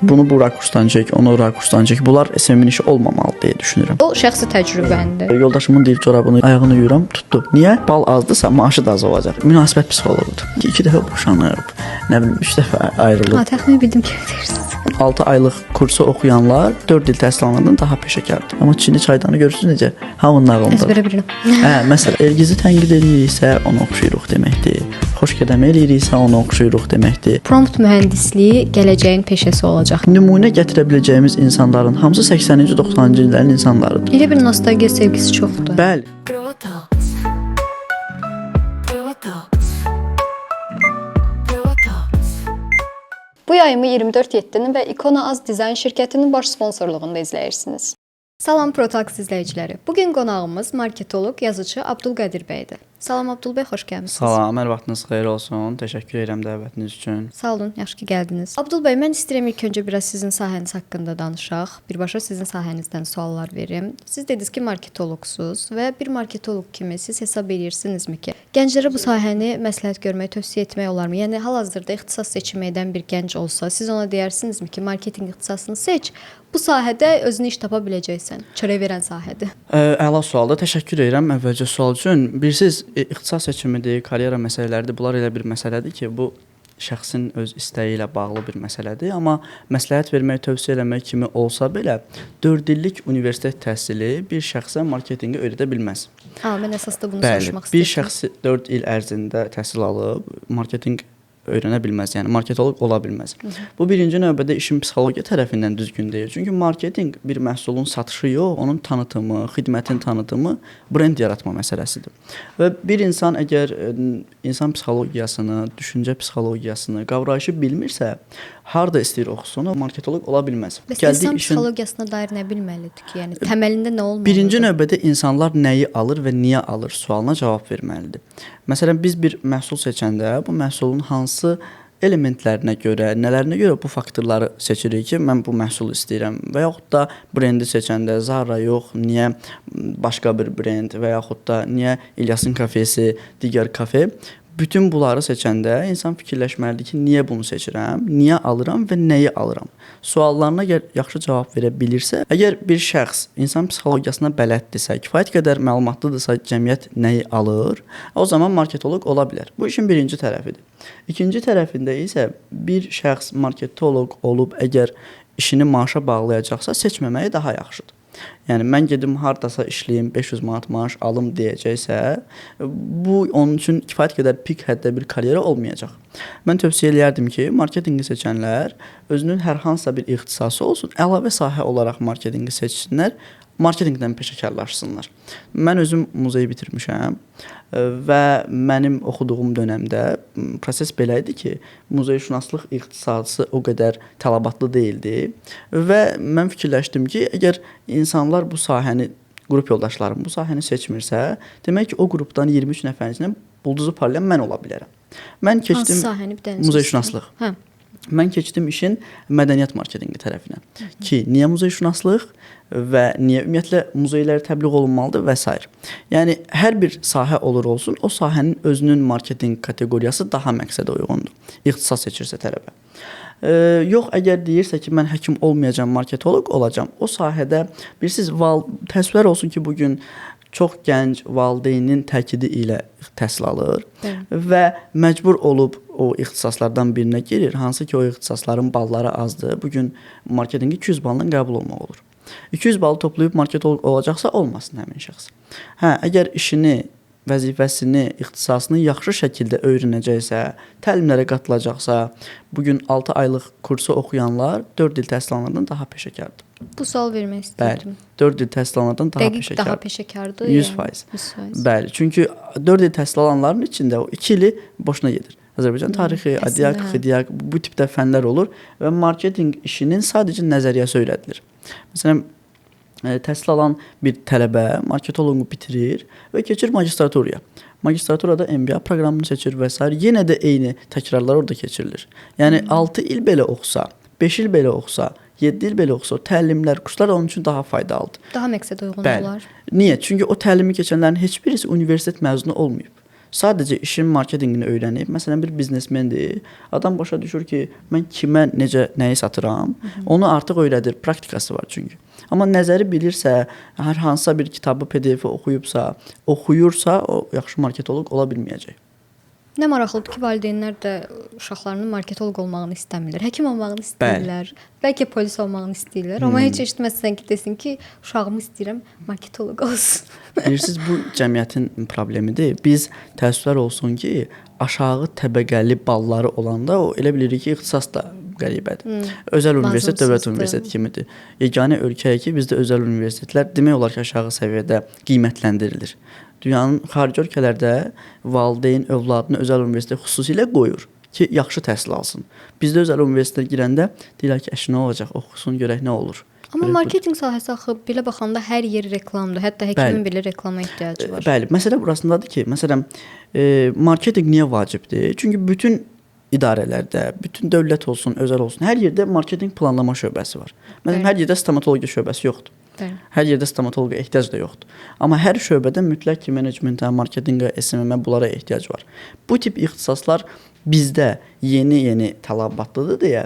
Bunu bu rakursdan çək, onu o rakursdan çək. Bunlar SMM-in işi olmamalı deyə düşünürəm. O şəxsi təcrübəndir. Yoldaşımın deyil corabını, ayağını yuyuram, tutdu. Niyə? Bal azdısa maaşı da az olacaq. Münasibət psixoloqudur. 2 dəfə boşanıb, nə bilim 3 dəfə ayrılıb. Təxmin bildim ki, deyirsiniz. 6 aylıq kursu oxuyanlar 4 il təhsil alanlardan daha peşəkardır. Amma Çinli çaydanı görürsünüz necə? Hamının ağlında. Əzbərə bilirəm. Məsələn, Elgizi tənqid ediriksə, onu oxşuyuruq deməkdir. Xoş qədəm eləyiriksə, onu oxşuyuruq deməkdir. Prompt mühəndisliyi gələcəyin peşəsi olacaq. Nümunə gətirə biləcəyimiz insanların hamısı 80-ci, 90-cı illərin insanlarıdır. Elə bir nostalgiya sevgisi çoxdur. Bəli. Bu yayımı 24/7-nin və İkona Az Dizayn şirkətinin baş sponsorluğunda izləyirsiniz. Salam Protax izləyiciləri. Bu gün qonağımız marketoloq, yazıcı Abdulqadir bəydir. Salam Abdul bəy, xoş gəlmisiniz. Salam, hər vaxtınız xeyir olsun. Təşəkkür edirəm dəvətiniz üçün. Sağ olun, yaxşı ki gəldiniz. Abdul bəy, mən istəyirəm ilk öncə biraz sizin sahəniz haqqında danışaq. Birbaşa sizin sahənizdən suallar verim. Siz dediniz ki, marketoloqsuz və bir marketoloq kimi siz hesab edirsinizmi ki, gənclərə bu sahəni məsləhət görmək, tövsiyə etmək olarmı? Yəni hal-hazırda ixtisas seçimi edən bir gənc olsa, siz ona deyərsinizmi ki, marketinq ixtisasını seç, bu sahədə özünü iş tapa biləcəksən. Çörək verən sahədir. Əla sualdır. Təşəkkür edirəm əvvəlcə sual üçün. Bilirsiniz, ixtisas seçimidir, karyera məsələləridir. Bunlar elə bir məsələdir ki, bu şəxsin öz istəyi ilə bağlı bir məsələdir. Amma məsləhət vermək, tövsiyə eləmək kimi olsa belə, 4 illik universitet təhsili bir şəxsə marketinqi öyrədə bilməz. Mən əsas da bunu soruşmaq istəyirəm. Bir şəxs 4 il ərzində təhsil alıb marketinq öyrənə bilməz, yəni marketoloq ola bilməz. Bu birinci növbədə işin psixologiya tərəfindən düzgün deyil. Çünki marketinq bir məhsulun satışı yox, onun tanıtımı, xidmətin tanıtımı, brend yaratma məsələsidir. Və bir insan əgər insan psixologiyasını, düşüncə psixologiyasını, qavrayışı bilmirsə, harda istəyir oxusun, o marketoloq ola bilməz. Bəs insan psixologiyasına dair nə bilməlidir ki? Yəni təməlində nə olmalıdır? Birinci növbədə insanlar nəyi alır və niyə alır sualına cavab verməlidir. Məsələn, biz bir məhsul seçəndə bu məhsulun hansı elementlərinə görə, nələrinə görə bu faktorları seçirik ki, mən bu məhsulu istəyirəm və yaxud da brendi seçəndə Zara yox, niyə başqa bir brend və yaxud da niyə İlyasın kafesi, digər kafe. Bütün bunları seçəndə insan fikirləşməlidir ki, niyə bunu seçirəm, niyə alıram və nəyi alıram? Suallarına yaxşı cavab verə bilirsə, əgər bir şəxs insan psixologiyasına bələddirsə, kifayət qədər məlumatlıdırsa, cəmiyyət nəyi alır, o zaman marketoloq ola bilər. Bu işin birinci tərəfidir. İkinci tərəfində isə bir şəxs marketoloq olub əgər işini maaşa bağlayacaqsa, seçməməyi daha yaxşıdır. Yəni mən gedim hardasa işləyim, 500 manat maaş alım deyəcəksə, bu onun üçün kifayət qədər pik həddə bir karyera olmayacaq. Mən tövsiyə eləyərdim ki, marketinqi seçənlər özünün hər hansısa bir ixtisası olsun, əlavə sahə olaraq marketinqi seçsinlər, marketinqdən peşəkarlaşsınlar. Mən özüm muzeyi bitirmişəm və mənim oxuduğum dönəmdə proses belə idi ki, muzeyşünaslıq ixtisası o qədər tələbatlı deyildi və mən fikirləşdim ki, əgər insanlar bu sahəni, qrup yoldaşlarım bu sahəni seçmirsə, demək ki, o qrupdan 23 nəfərin içində bulduzu parlayan mən ola bilərəm. Mən keçdim muzeyşünaslıq. Mən keçdim işin mədəniyyət marketinqi tərəfinə. Ki, niyə muzeyşünaslıq və niyə ümumiyyətlə muzeylər təbliğ olunmalıdır və s. Yəni, hər bir sahə olur olsun, o sahənin özünün marketinq kateqoriyası daha məqsədə uyğundur. İxtisas seçirsə tələbə. Yox, əgər deyirsə ki, mən həkim olmayacam, marketoloq olacam, o sahədə bilirsiniz, təəssüflər olsun ki, bugün çox gənc valideynin təkidi ilə təhsil alır və məcbur olub o ixtisaslardan birinə girir. Hansı ki, o ixtisasların balları azdır. Bugün marketinqi 200 baldan qəbul olmaq olur. 200 balı toplayıb marketoloq olacaqsa olmasın həmin şəxs. Əgər işini, vəzifəsini, ixtisasını yaxşı şəkildə öyrənəcəksə, təlimlərə qatılacaqsa, bugün 6 aylıq kursu oxuyanlar 4 il təhsil alanlardan daha peşəkardır. Bu sual vermək istəyirdim. Bəli, 4 il təhsil alanlardan daha peşəkardır. Dəqiq daha peşəkardır. 100%. Bəli, çünki 4 il təhsil alanların içində o 2 ili boşuna gedir. Azərbaycan tarixi, adiaq, xidiaq, bu tipdə fənlər olur və marketinq işinin sadəcə nəzəriyyəsi öyrədilir. Məsələn, təhsil alan bir tələbə marketoloqu bitirir və keçir magistraturaya. Magistraturada MBA proqramını seçir və s. Yenə də eyni təkrarlar orada keçirilir. Yəni 6 il belə oxusa, 5 il belə oxusa, 7 il belə oxusa, təlimlər, kurslar onun üçün daha faydalıdır. Daha məqsədə uyğun olar. Niyə? Çünki o təlimi keçənlərin heç birisi universitet məzunu olmayıb. Sadəcə işin marketinqini öyrənib, məsələn bir biznesmendir. Adam başa düşür ki, mən kimə necə nəyi satıram, onu artıq öyrədir, praktikası var çünki. Amma nəzəri bilirsə, hər hansısa bir kitabı, PDF-i oxuyursa, o yaxşı marketoloq ola bilməyəcək. Nə maraqlıdır ki, valideynlər də uşaqlarının marketoloq olmağını istəmirlər. Həkim olmağını istəyirlər. Bəlkə polis olmağını istəyirlər. Amma heç eşitməsən ki, desin ki, uşağımı istəyirəm marketoloq olsun. Bilirsiniz, bu cəmiyyətin problemidir. Biz təəssüflər olsun ki, aşağı təbəqəli balları olanda o elə bilirik ki, ixtisas da qəribədir. Özəl universitet dövlət universiteti kimidir. Yeganə ölkəyə ki, bizdə özəl universitetlər demək olar ki, aşağı səviyyədə qiymətləndirilir. Dünyanın xarici ölkələrdə valideyn övladını özəl universitetə xüsusilə qoyur ki, yaxşı təhsil alsın. Bizdə özəl universitetə girəndə deyirlər ki, nə olacaq, oxusun, görək nə olur. Amma marketinq sahəsi axı belə baxanda hər yer reklamdır. Hətta həkimin belə reklama ehtiyacı var. Bəli, məsələ burasındadır ki, məsələn, marketinq niyə vacibdir? Çünki bütün idarələrdə, bütün dövlət olsun, özəl olsun, hər yerdə marketinq planlama şöbəsi var. Məsələn, hər yerdə stomatologiya şöbəsi yoxdur. Bəli. Hər yerdə stomatoloqa ehtiyac da yoxdur. Amma hər şöbədə mütləq ki, menecmentə, marketinqə, SMM-ə bunlara ehtiyac var. Bu tip ixtisaslar bizdə yeni tələbatlıdır deyə,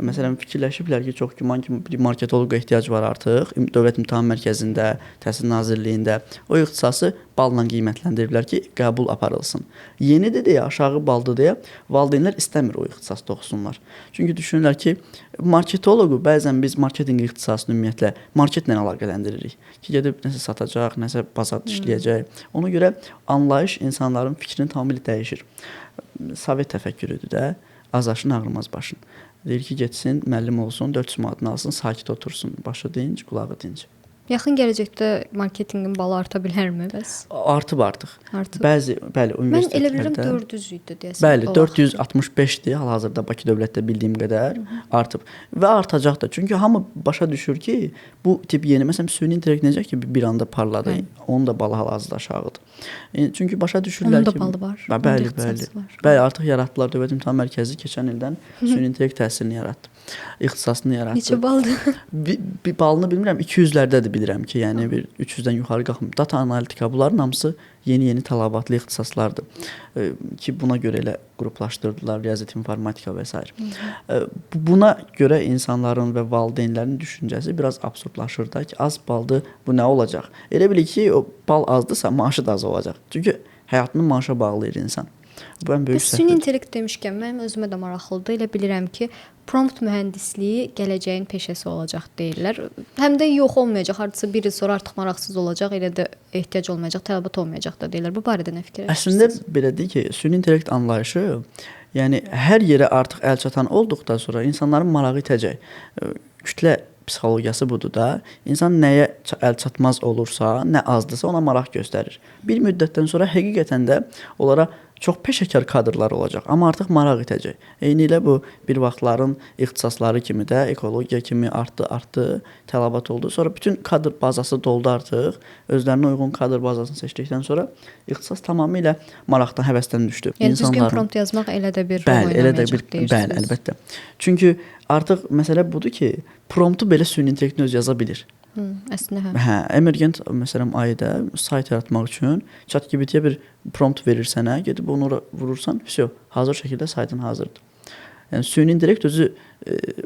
məsələn, fikirləşiblər ki, çox güman ki, bir marketoloqa ehtiyac var artıq. Dövlət İmtahan Mərkəzində, Təhsil Nazirliyində o ixtisası balla qiymətləndiriblər ki, qəbul aparılsın. Yenidir deyə, aşağı baldır deyə valideynlər istəmir o ixtisasda oxusunlar. Çünki düşünürlər ki, marketoloqu bəzən biz marketinq ixtisasını ümumiyyətlə marketlə əlaqələndiririk. Ki, gedib nəsə satacaq, nəsə bazarda işləyəcək. Ona görə anlayış insanların fikrini tamamilə dəyişir. Sovet təfəkkürüdür də, az aşın ağrımaz başın. Deyir ki, getsin, müəllim olsun, 400 manatını alsın, sakit otursun, başı dinc, qulağı dinc. Yaxın gələcəkdə marketinqin balı arta bilərmi bəs? Artıb artıq. Artıb. Bəli, universitetlərdə. Mən elə bilirəm 400 idi deyəsən. Bəli, 465-dir hal-hazırda Bakı dövlətdə bildiyim qədər artıb və artacaq da. Çünki hamı başa düşür ki, bu tip yeni, məsələn, süni intellekt necə ki bir anda parladı, onun da balı hal-hazırda aşağıdır. Çünki başa düşürlər ki, onun da balı var. Bəli, artıq yaratdılar. Dövlət İmtahan Mərkəzi keçən ildən süni intellekt təhsilini yaratdı. İxtisasını yaratdı. Neçə baldır? Bir balını bilmirəm, 200-lərdədir bilirəm ki, yəni bir 300-dən yuxarı qalxmır. Data analitika bunların hamısı yeni tələbatlı ixtisaslardır. Ki buna görə elə qruplaşdırdılar, riyaziyyat informatika və s. Buna görə insanların və valideynlərin düşüncəsi biraz absurdlaşır da ki, az baldır, bu nə olacaq? Elə bilir ki, o bal azdırsa, maaşı da az olacaq. Çünki həyatını maaşa bağlayır insan. Bu ən böyük səhvdir. Süni intellekt demişkən, mənim özümə də maraqlıdır. Elə bilirəm ki, prompt mühəndisliyi gələcəyin peşəsi olacaq deyirlər. Həm də yox olmayacaq, hardasa bir il sonra artıq maraqsız olacaq, elə də ehtiyac olmayacaq, tələbat olmayacaq da deyirlər. Bu barədə nə fikirləşirsiniz? Əslində belədir ki, süni intellekt anlayışı, yəni hər yerə artıq əl çatan olduqdan sonra insanların marağı itəcək. Kütlə psixologiyası budur da, insan nəyə əl çatmaz olursa, nə azdırsa ona maraq göstərir. Bir müddətdən sonra həqiqətən də onlara çox peşəkar kadrlar olacaq, amma artıq maraq itəcək. Eynilə bu bir vaxtların ixtisasları kimi də ekologiya kimi artdı, tələbat oldu. Sonra bütün kadr bazası doldu artıq. Özlərinə uyğun kadr bazasını seçdikdən sonra ixtisas tamamilə maraqdan, həvəsdən düşdü. Yəni düzgün prompt yazmaq elə də bir rol oynamayacaq deyirsiniz. Bəli, əlbəttə. Çünki artıq məsələ budur ki, promptu belə süni intellekt öz yaza bilir. Əslində hə. Emergent məsələn ayda sayt yaratmaq üçün ChatGPT-yə bir prompt verir sənə, gedib onu vurursan, hazır şəkildə saytın hazırdır. Yəni süni intellekt özü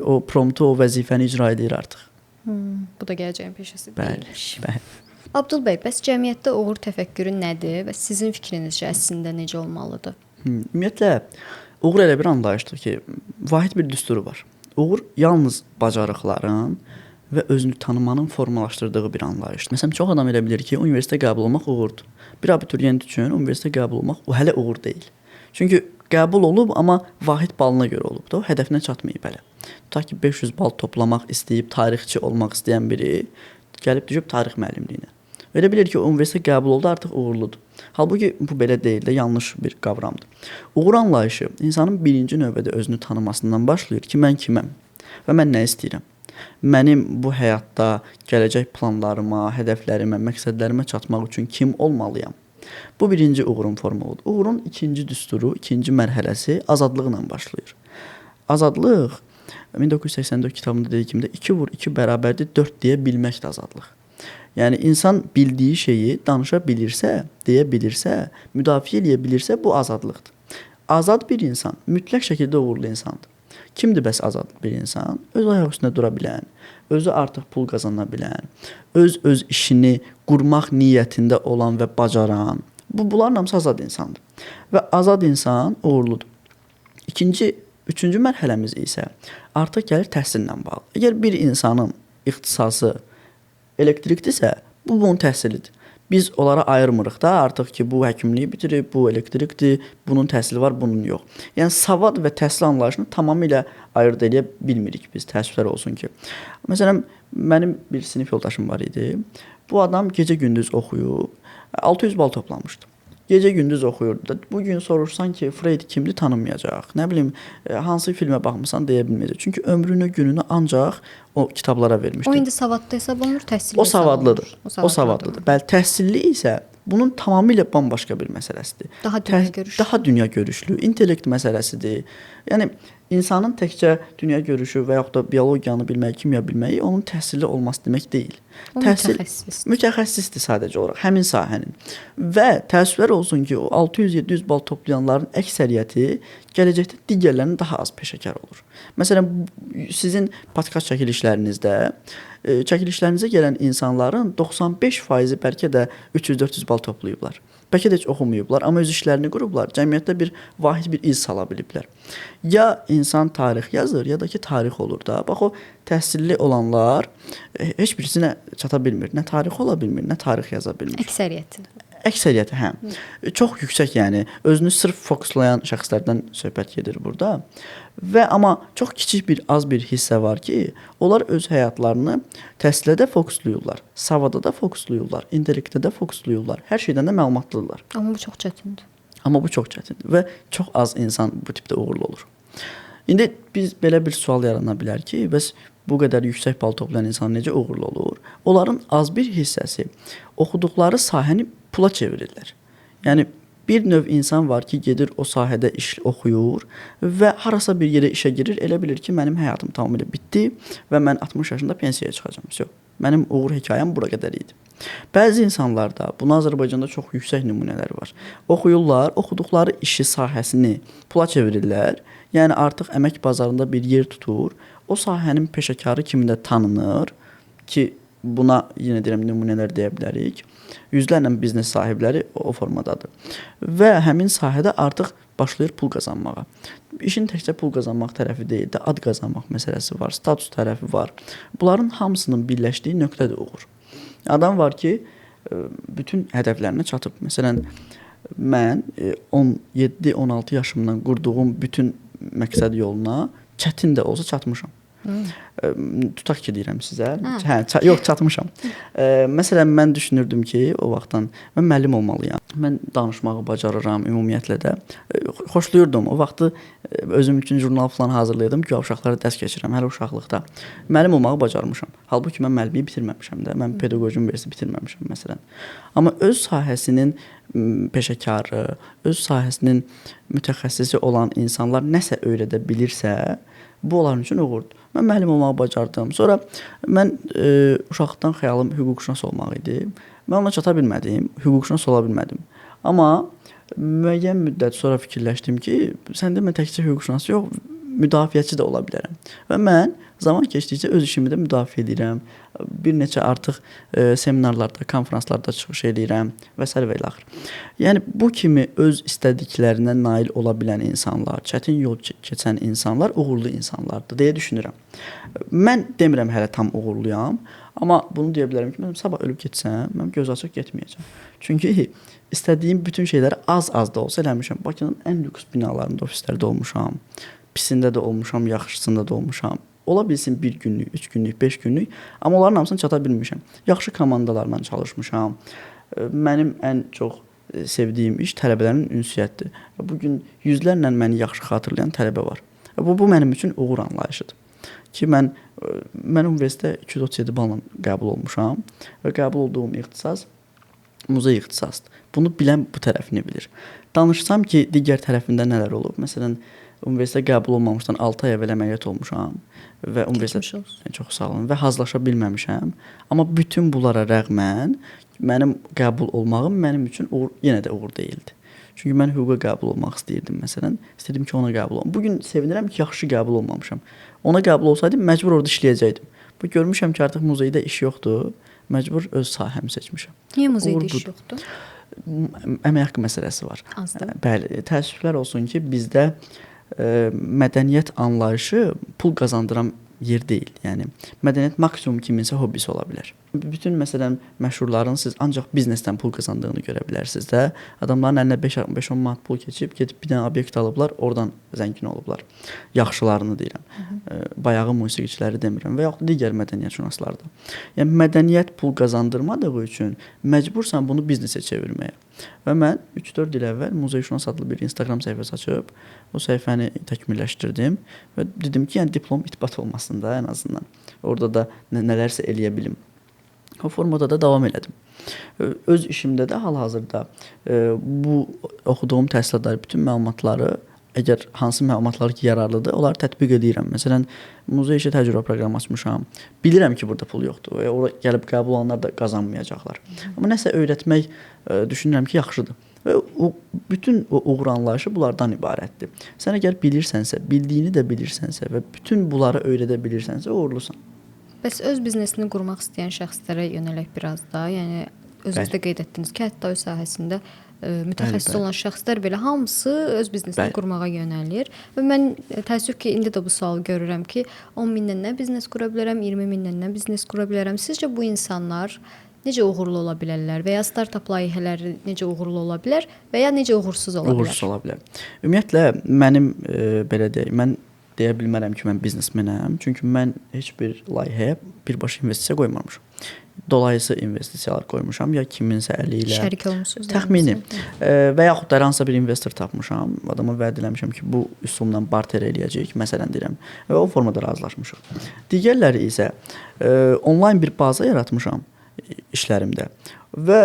o promptu, o vəzifəni icra edir artıq. Bu da gələcəyin peşəsi deyilmiş. Bəli. Abdul bəy, bəs cəmiyyətdə uğur təfəkkürü nədir və sizin fikrinizcə əslində necə olmalıdır? Ümumiyyətlə uğur elə bir anlayışdır ki, vahid bir düsturu var. Uğur yalnız bacarıqların və özünü tanımanın formalaşdırdığı bir anlayışdır. Məsələn, çox adam elə bilir ki, universitetə qəbul olmaq uğurdur. Bir abituriyent üçün universitetə qəbul olmaq o hələ uğur deyil. Çünki qəbul olub, amma vahid balına görə olub da, o hədəfinə çatmayıb hələ. Tutaq ki, 500 bal toplamaq istəyib, tarixçi olmaq istəyən biri gəlib düşüb tarix müəllimliyinə. Elə bilir ki, o universitetə qəbul oldu, artıq uğurludur. Halbuki bu belə deyil də, yanlış bir qavramdır. Uğur anlayışı insanın birinci növbədə özünü tanımasından başlayır ki, mən kiməm və mən nə istəyirəm? Mənim bu həyatda gələcək planlarıma, hədəflərimə, məqsədlərimə çatmaq üçün kim olmalıyam? Bu birinci uğurun formuludur. Uğurun ikinci düsturu, ikinci mərhələsi azadlıqla başlayır. Azadlıq 1984 kitabında dediyi kimi də 2 vur 2 bərabərdir 4 deyə bilməkdir azadlıq. Yəni insan bildiyi şeyi danışa bilirsə, deyə bilirsə, müdafiə edə bilirsə, bu azadlıqdır. Azad bir insan mütləq şəkildə uğurlu insandır. Kimdir bəs azad bir insan? Öz ayaq üstündə dura bilən, özü artıq pul qazana bilən, öz işini qurmaq niyyətində olan və bacaran. Bunların hamısı azad insandır. Və azad insan uğurludur. Üçüncü mərhələmiz isə artıq gəlir təhsillə bağlı. Əgər bir insanın ixtisası elektrikdirsə, bu bunun təhsilidir. Biz onlara ayırmırıq da artıq ki, bu həkimliyi bitirib, bu elektrikdir, bunun təhsili var, bunun yox. Yəni savad və təhsil anlayışını tamamilə ayırd edə bilmirik biz, təəssüflər olsun ki. Məsələn, mənim bir sinif yoldaşım var idi. Bu adam gecə-gündüz oxuyub 600 bal toplamışdı. Gecə-gündüz oxuyurdu. Bu gün soruşsan ki, Freud kimdir, tanınmayacaq. Nə bilim, hansı filmə baxmısan deyə bilməyəcək. Çünki ömrünü, gününü ancaq o kitablara vermişdi. O indi savadlı hesab olunur, təhsilli o savadlıdır. hesab olunur. O savadlıdır. Bəli, təhsilli isə bunun tamamilə bambaşqa bir məsələsidir. Daha dünya görüşlü. Daha dünya görüşlü, intellekt məsələsidir. Yəni insanın təkcə dünya görüşü və yaxud da biologiyanı bilməyi, kimya bilməyi onun təhsilli olması demək deyil. O Təhsil mütəxəssisdir. mütəxəssisdir sadəcə olaraq həmin sahənin. Və təəssüflər olsun ki, o 600-700 bal toplayanların əksəriyyəti gələcəkdə digərlərindən daha az peşəkar olur. Məsələn, sizin podkast çəkilişlərinizə gələn insanların 95%-i bəlkə də 300-400 bal toplayıblar. Bəlkə də heç oxumayıblar, amma öz işlərini qurublar. Cəmiyyətdə bir vahid bir iz sala biliblər. Ya insan tarix yazır, ya da ki tarix olur da. Bax o təhsilli olanlar heç birisinə çata bilmir. Nə tarix ola bilmir, nə tarix yaza bilmir. Əksəriyyəti hə. Çox yüksək, yəni özünü sırf fokuslayan şəxslərdən söhbət gedir burada. Və amma çox kiçik az bir hissə var ki, onlar öz həyatlarını təhsilə də fokusluyurlar, savada da fokusluyurlar, intellektə də fokusluyurlar. Hər şeydən də məlumatlıdırlar. Amma bu çox çətindir. Və çox az insan bu tipdə uğurlu olur. İndi biz belə bir sual yarana bilər ki, bəs bu qədər yüksək bal toplayan insan necə uğurlu olur? Onların az bir hissəsi oxuduqları sahəni pula çevirirlər. Yəni bir növ insan var ki, gedir o sahədə iş oxuyur və harasa bir yerə işə girir, elə bilir ki, mənim həyatım tamamilə bitdi və mən 60 yaşında pensiyaya çıxacağam. Mənim uğur hekayəm bura qədər idi. Bəzi insanlarda, bunu Azərbaycanda çox yüksək nümunələr var. Oxuyurlar, oxuduqları işi sahəsini pula çevirirlər. Yəni artıq əmək bazarında bir yer tutur. O sahənin peşəkarı kimi də tanınır ki, buna yenə deyirəm nümunələr deyə bilərik. Yüzlərlə biznes sahibləri o formadadır. Və həmin sahədə artıq başlayır pul qazanmağa. İşin təkcə pul qazanmaq tərəfi deyil də, ad qazanmaq məsələsi var, status tərəfi var. Bunların hamısının birləşdiyi nöqtədir uğur. Adam var ki, bütün hədəflərinə çatıb. Məsələn, mən 17-16 yaşımdan qurduğum bütün məqsəd yoluna çətin də olsa çatmışam. Tutaq ki, deyirəm sizə. Yox, çatmışam. Məsələn, mən düşünürdüm ki, o vaxtdan mən müəllim olmalıyam. Mən danışmağı bacarıram, ümumiyyətlə də. Xoşlayırdım. O vaxtı özüm üçün jurnal falan hazırlayırdım ki, uşaqlara dərs keçirəm, hələ uşaqlıqda. Müəllim olmağı bacarmışam. Halbuki mən müəllimliyi bitirməmişəm də. Mən pedaqoji universiteti bitirməmişəm, məsələn. Amma öz sahəsinin peşəkarı, öz sahəsinin mütəxəssisi olan insanlar nəsə öyrədə bilirsə, bu onların üçün uğurdur. Mən müəllim olmağı bacardım. Sonra mən uşaqlıqdan xəyalım hüquqşünas olmaq idi. Mən ona çata bilmədim, hüquqşünas ola bilmədim. Amma müəyyən müddət sonra fikirləşdim ki, səndə mən təkcə hüquqşünas yox, müdafiəçi də ola bilərəm. Və mən zaman keçdikcə öz işimi də müdafiə edirəm. Bir neçə artıq seminarlarda, konfranslarda çıxış edirəm və s. və ilaxır. Yəni bu kimi öz istədiklərinə nail ola bilən insanlar, çətin yol keçən insanlar uğurlu insanlardır deyə düşünürəm. Mən demirəm hələ tam uğurluyam, amma bunu deyə bilərəm ki, mən sabah ölüb getsəm, mən göz açıq getməyəcəm. Çünki istədiyim bütün şeyləri az-az da olsa eləmişəm. Bakının ən lüks binalarında, ofislərdə olmuşam. Pisində də olmuşam, yaxşısında da olmuşam. Ola bilsin 1 günlük, 3 günlük, 5 günlük, amma onların hamısına çata bilmişəm. Yaxşı komandalarla çalışmışam. Mənim ən çox sevdiyim iş tələbələrin ünsiyyətdir. Bugün yüzlərlə məni yaxşı xatırlayan tələbə var. Bu mənim üçün uğur anlayışıdır. Ki mən universitetə 237 balla qəbul olmuşam və qəbul olduğum ixtisas muzey ixtisasdır. Bunu bilən bu tərəfini bilir. Danışsam ki, digər tərəfində nələr olub? Məsələn, universitetə qəbul olmamışdan 6 ay əvvəl əməliyyat olmuşam və Keçmiş universitet olsun. çox sağ olun və hazırlaşa bilməmişəm. Amma bütün bunlara rəğmən mənim qəbul olmağım mənim üçün yenə də uğur deyildi. Çünki mən hüquqa qəbul olmaq istəyirdim məsələn. İstədim ki, ona qəbul olum. Bu gün sevinirəm ki, yaxşı qəbul olmamışam. Ona qəbul olsaydım məcbur orada işləyəcəydim. Bu görmüşəm ki, artıq muzeydə iş yoxdur. Məcbur öz sahəmi seçmişəm. Niyə muzeydə Uğur iş budur. yoxdur? Əmək haqqı məsələsi var. Azdır. Bəli, təəssüflər olsun ki, bizdə mədəniyyət anlayışı pul qazandıran yer deyil. Yəni mədəniyyət maksimum kiminsə hobbisi ola bilər. Bütün məsələn məşhurların siz ancaq biznesdən pul qazandığını görə bilərsiniz də. Adamların əlinə 5-10 manat pul keçib, gedib bir dənə obyekt alıblar, oradan zəngin olublar. Yaxşılarını deyirəm. Bayağı musiqiçiləri demirəm və yaxud digər mədəniyyətşünaslar da. Yəni mədəniyyət pul qazandırmadığı üçün məcbursan bunu biznesə çevirməyə. Və mən 3-4 il əvvəl Muzeyşünas adlı bir Instagram səhifəsi açıb, o səhifəni təkmilləşdirdim və dedim ki, yəni diplom itbat olmasın da ən azından. Orada da nələrsə eləyə bilim. O formada da davam elədim. Öz işimdə də hal-hazırda bu oxuduğum təhsilə dair bütün məlumatları, əgər hansı məlumatlar ki yararlıdır, onları tətbiq edirəm. Məsələn, muzey işi təcrübə proqramı açmışam. Bilirəm ki, burada pul yoxdur. Ora gəlib qəbul olanlar da qazanmayacaqlar. Amma nəsə öyrətmək düşünürəm ki, yaxşıdır. Və bütün o uğur anlayışı bunlardan ibarətdir. Sən əgər bilirsənsə, bildiyini də bilirsənsə və bütün bunları öyrədə bilirsənsə, uğurlusan. Bəs öz biznesini qurmaq istəyən şəxslərə yönələk biraz da. Yəni özünüz də qeyd etdiniz ki, hətta o sahəsində mütəxəssis olan şəxslər belə hamısı öz biznesini qurmağa yönəlir. Və mən təəssüf ki, indi də bu sualı görürəm ki, 10 mindən nə biznes qura bilərəm, 20 mindən nə biznes qura bilərəm. Sizcə bu insanlar necə uğurlu ola bilərlər və ya startap layihələri necə uğurlu ola bilər və ya necə uğursuz ola bilər? Uğursuz ola bilər. Ümumiyyətlə mənim belə deyək, mən deyə bilmərəm ki, mən biznesmenəm. Çünki mən heç bir layihəyə birbaşa investisiya qoymamışam. Dolayısı investisiyalar qoymuşam ya kiminsə əli ilə. Şərik olmusunuz? Təxmini. Və yaxud da hansısa bir investor tapmışam. Adama vəd eləmişəm ki, bu üsulla barter eləyəcəyik, məsələn deyirəm. Və o formada razılaşmışıq. Digərləri isə onlayn bir baza yaratmışam işlərimdə. Və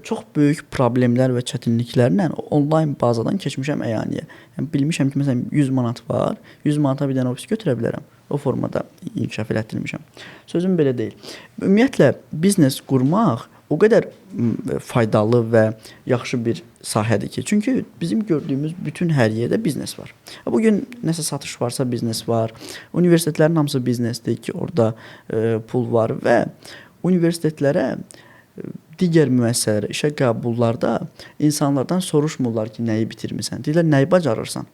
çox böyük problemlər və çətinliklərlə onlayn bazadan keçmişəm əyaniyə. Yəni bilmişəm ki, məsələn 100 manat var, 100 manata bir dənə ofis götürə bilərəm. O formada inkişaf elətdirmişəm. Sözüm belə deyil. Ümumiyyətlə biznes qurmaq o qədər faydalı və yaxşı bir sahədir ki, çünki bizim gördüyümüz bütün hər yerdə biznes var. Bu gün nəsə satış varsa biznes var. Universitetlərin hamısı biznesdir ki, orada pul var və universitetlərə digər müəssisələrə işə qəbullarda insanlardan soruşmurlar ki, nəyi bitirmisən. Deyirlər, nəyi bacarırsan?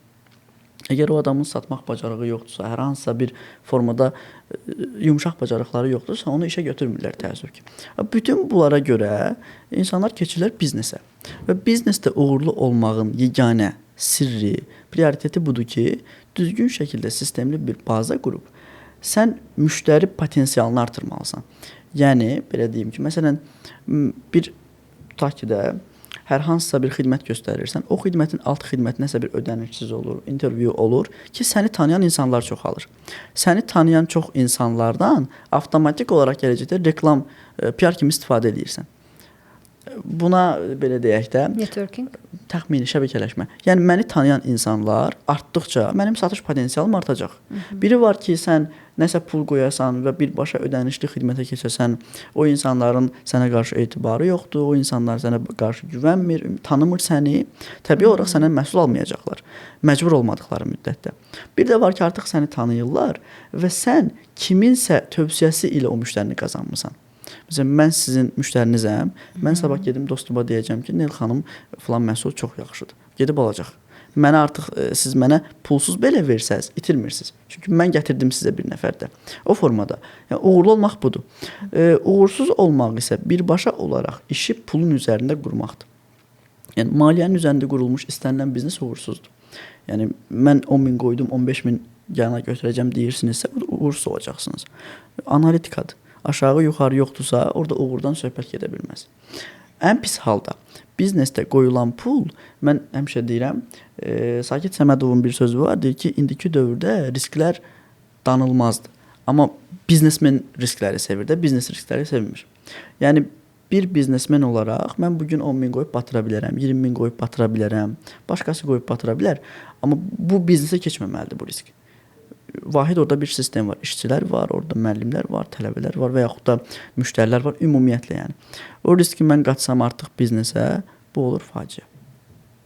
Əgər o adamın satmaq bacarığı yoxdursa, hər hansısa bir formada yumşaq bacarıqları yoxdursa, onu işə götürmürlər təəssüf ki. Bütün bunlara görə insanlar keçirlər biznesə. Və biznesdə uğurlu olmağın yeganə sirri, prioriteti budur ki, düzgün şəkildə sistemli bir baza qurub, sən müştəri potensialını artırmalısan. Yəni, belə deyim ki, məsələn, bir tutaq ki də, hər hansısa bir xidmət göstərirsən, o xidmətin alt xidməti nəsə bir ödənişsiz olur, intervyu olur ki, səni tanıyan insanlar çoxalır. Səni tanıyan çox insanlardan avtomatik olaraq gələcəkdə reklam, PR kimi istifadə edirsən. Buna belə deyək də, networking, təxmini şəbəkələşmə. Yəni məni tanıyan insanlar artdıqca mənim satış potensialım artacaq. Biri var ki, sən nəsə pul qoyasan və birbaşa ödənişli xidmətə keçəsən, o insanların sənə qarşı etibarı yoxdur, o insanlar sənə qarşı güvənmir, tanımır səni, təbii olaraq səndən məhsul almayacaqlar, məcbur olmadıqları müddətdə. Bir də var ki, artıq səni tanıyırlar və sən kiminsə tövsiyəsi ilə o müştərini qazanmısan. Məsələn, mən sizin müştərinizəm, mən sabah gedim dostuma deyəcəm ki, Nel xanım filan məhsul çox yaxşıdır, gedib alacaq. Mənə artıq siz mənə pulsuz belə versəz, itirmirsiniz. Çünki mən gətirdim sizə bir nəfərdə. O formada. Yəni, uğurlu olmaq budur. Uğursuz olmaq isə birbaşa olaraq işi pulun üzərində qurmaqdır. Yəni, maliyyənin üzərində qurulmuş istənilən biznes uğursuzdur. Yəni, mən 10 min qoydum, 15 min yana götürəcəm deyirsinizsə, uğursuz olacaqsınız. Analitikadır. Aşağı yuxarı yoxdursa, orada uğurdan söhbət gedə bilməz. Ən pis halda biznesdə qoyulan pul, mən həmişə deyirəm, Sakit Səmədovun bir sözü var, deyir ki, indiki dövrdə risklər danılmazdır. Amma biznesmen riskləri sevir də, biznes riskləri sevmir. Yəni, bir biznesmen olaraq mən bu gün 10.000 qoyub batıra bilərəm, 20.000 qoyub batıra bilərəm, başqası qoyub batıra bilər. Amma bu biznesə keçməməlidir bu risk. Vahid orada bir sistem var. İşçilər var, orada müəllimlər var, tələbələr var və yaxud da müştərilər var ümumiyyətlə yəni. O riski mən qatsam artıq biznesə, bu olur faciə.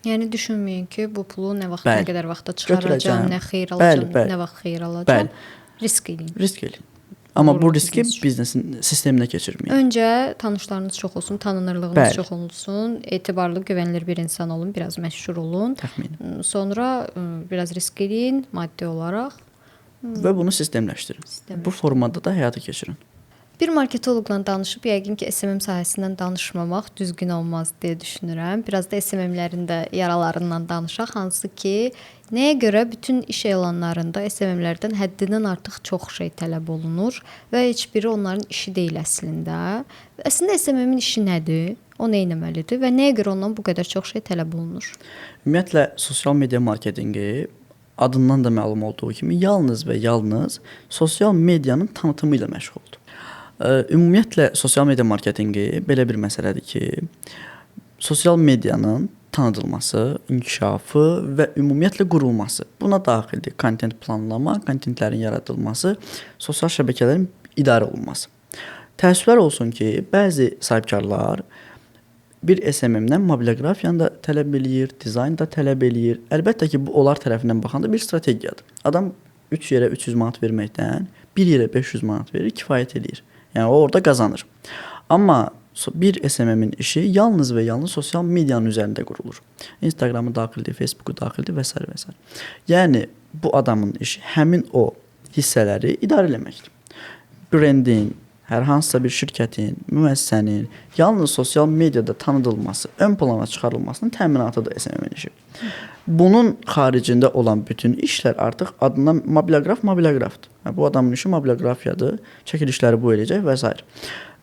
Yəni düşünməyin ki, bu pulu nə vaxt, Bəli. nə qədər vaxtda çıxaracağam, Götürəcəm. nə xeyir alacağam, Bəli, bəli. nə vaxt xeyir alacağam. Bəli. Risk eləyin. Risk eləyin. Amma bu Uğurlu riski biznes üçün. biznesin sisteminə keçirməyin. Öncə tanışlarınız çox olsun, tanınırlığınız Bəli. çox olsun, etibarlı, güvənilir bir insan olun, biraz məşhur olun. Təxminən. Sonra biraz risk eləyin maddi olaraq. Və bunu sistemləşdirin. Bu formada da həyata keçirin. Bir marketoloqla danışıb yəqin ki, SMM sahəsindən danışmamaq düzgün olmaz deyə düşünürəm. Biraz da SMM-lərin də yaralarından danışaq, hansı ki, nəyə görə bütün iş elanlarında SMM-lərdən həddindən artıq çox şey tələb olunur və heç biri onların işi deyil əslində. Əslində SMM-in işi nədir? O nə etməlidir və nəyə görə ondan bu qədər çox şey tələb olunur? Ümumiyyətlə sosial media marketinqi adından da məlum olduğu kimi yalnız və yalnız sosial medianın tanıtımı ilə məşğuldur. Ümumiyyətlə sosial media marketinqi belə bir məsələdir ki, sosial medianın tanıdılması, inkişafı və ümumiyyətlə qurulması. Buna daxildir kontent planlama, kontentlərin yaradılması, sosial şəbəkələrin idarə olunması. Təəssüflər olsun ki, bəzi sahibkarlar bir SMM-dən mobiloqrafiyanı da tələb eləyir, dizayn da tələb eləyir. Əlbəttə ki, bu onlar tərəfindən baxanda bir strategiyadır. Adam 3 yerə 300 manat verməkdən 1 yerə 500 manat verir, kifayət eləyir. Yəni o orada qazanır. Amma bir SMM-in işi yalnız və yalnız sosial medianın üzərində qurulur. Instagramı daxildir, Facebooku daxildir və s. və s. Yəni bu adamın işi həmin o hissələri idarə etməkdir. Brendin, hər hansısa bir şirkətin, müəssisənin yalnız sosial mediada tanıdılması, ön plana çıxarılmasının təminatıdır SMM-in işi. Bunun xaricində olan bütün işlər artıq adından mobiloqrafdır. Bu adamın işi mobiloqrafiyadır, çəkilişləri bu eləyəcək və s.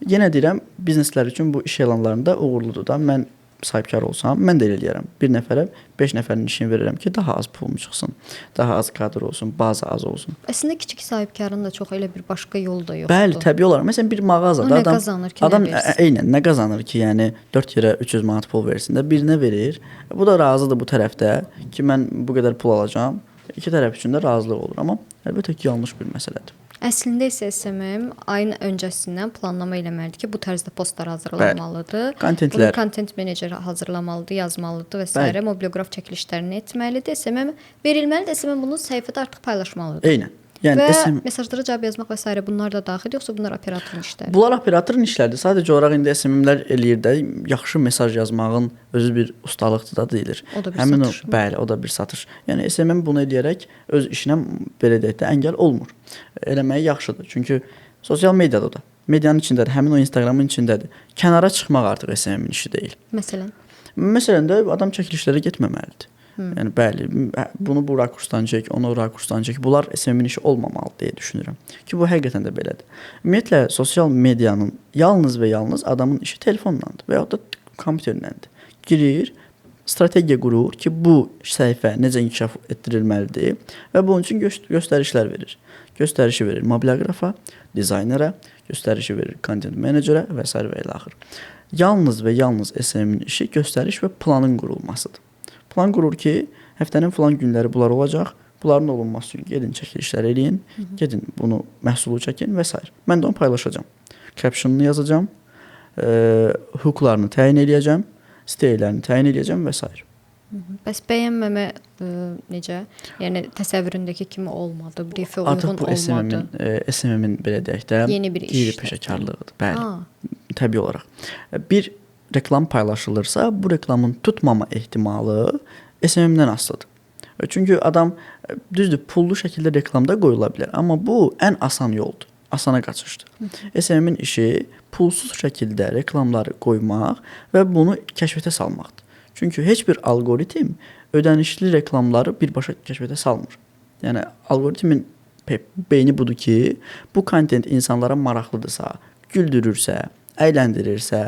Yenə deyirəm, bizneslər üçün bu iş elanlarında uğurludur da. Mən sahibkar olsam, mən də elə eləyərəm. Bir nəfərə 5 nəfərin işini verirəm ki, daha az pulum çıxsın, daha az kadr olsun, baza az olsun. Əslində kiçik sahibkarın da çox elə bir başqa yolu da yoxdur. Bəli, təbii olaraq. Məsələn, bir mağazada nə qazanır ki, adam nə versin? eynən nə qazanır ki, yəni 4 yerə 300 manat pul versin də birinə verir. Bu da razıdır bu tərəfdə ki, mən bu qədər pul alacağam. İki tərəf üçün də razılıq olur, amma əlbəttə ki, yanlış bir məsələdir. Əslində isə SMM ayın öncəsindən planlama eləməlidir ki, bu tərzdə postlar hazırlanmalıdır. Kontentlər. Bunu kontent meneceri hazırlamalıdır, yazmalıdır və s. Bəli. Mobiloqraf çəkilişlərini etməlidir. SMM verilməlidir. SMM bunu səhifədə artıq paylaşmalıdır. Eynən. Yəni Və mesajlara cavab yazmaq və s. bunlar da daxil, yoxsa bunlar operatorun işləridir? bunlar operatorun işləridir. Sadəcə olaraq indi SMM-lər eləyir də yaxşı mesaj yazmağın özü bir ustalıqdır da deyilir. O da bir Həmin satış. bəli, o da bir satış. Yəni SMM bunu eləyərək öz işinə belə deyək də əngəl olmur. Eləməyi yaxşıdır. Çünki sosial mediada da, medianın içindədir, həmin o Instagramın içindədir. Kənara çıxmaq artıq SMM-in işi deyil. Məsələn, Məsələn də adam çəkilişlərə getməməlidir. Yəni bəli, bunu bu rakursdan çək, onu o rakursdan çək. Bunlar SMM-in işi olmamalı deyə düşünürəm. Ki bu həqiqətən də belədir. Ümumiyyətlə sosial medianın yalnız və yalnız adamın işi telefondandır və ya da kompüterləndir. Girir, strategiya qurur ki, bu səhifə necə inkişaf etdirilməlidir və bunun üçün göstərişlər verir. Göstərişi verir mobiloqrafa, dizaynera, göstərişi verir content menecerə və s. və ilə axır. Yalnız və yalnız SMM-in işi göstəriş və planın qurulmasıdır. Plan qurur ki, həftənin filan günləri bunlar olacaq. Bunların olunması üçün gedin çəkilişlər eləyin, gedin bunu məhsulu çəkin və s. Mən də onu paylaşacağam. Captionunu yazacağam, hüquqlarını təyin eləyəcəm, sitəylərini təyin eləyəcəm və s. bəs bəyənməmə necə? Yəni təsəvvüründəki kimi olmadı, briefə Artıq uyğun bu olmadı. SMM-in belə deyək də Yeni bir iş. peşəkarlığıdır. Bəli. Ha. Təbii olaraq. Bir reklam paylaşılırsa, bu reklamın tutmama ehtimalı SMM-dən asılıdır. Çünki adam düzdür, pullu şəkildə reklamda qoyula bilər, amma bu ən asan yoldur. Asana qaçışdır. SMM-in işi pulsuz şəkildə reklamları qoymaq və bunu kəşfətə salmaqdır. Çünki heç bir alqoritm ödənişli reklamları birbaşa kəşfətə salmır. Yəni alqoritmin beyni budur ki, bu kontent insanlara maraqlıdırsa, güldürürsə, əyləndirirsə,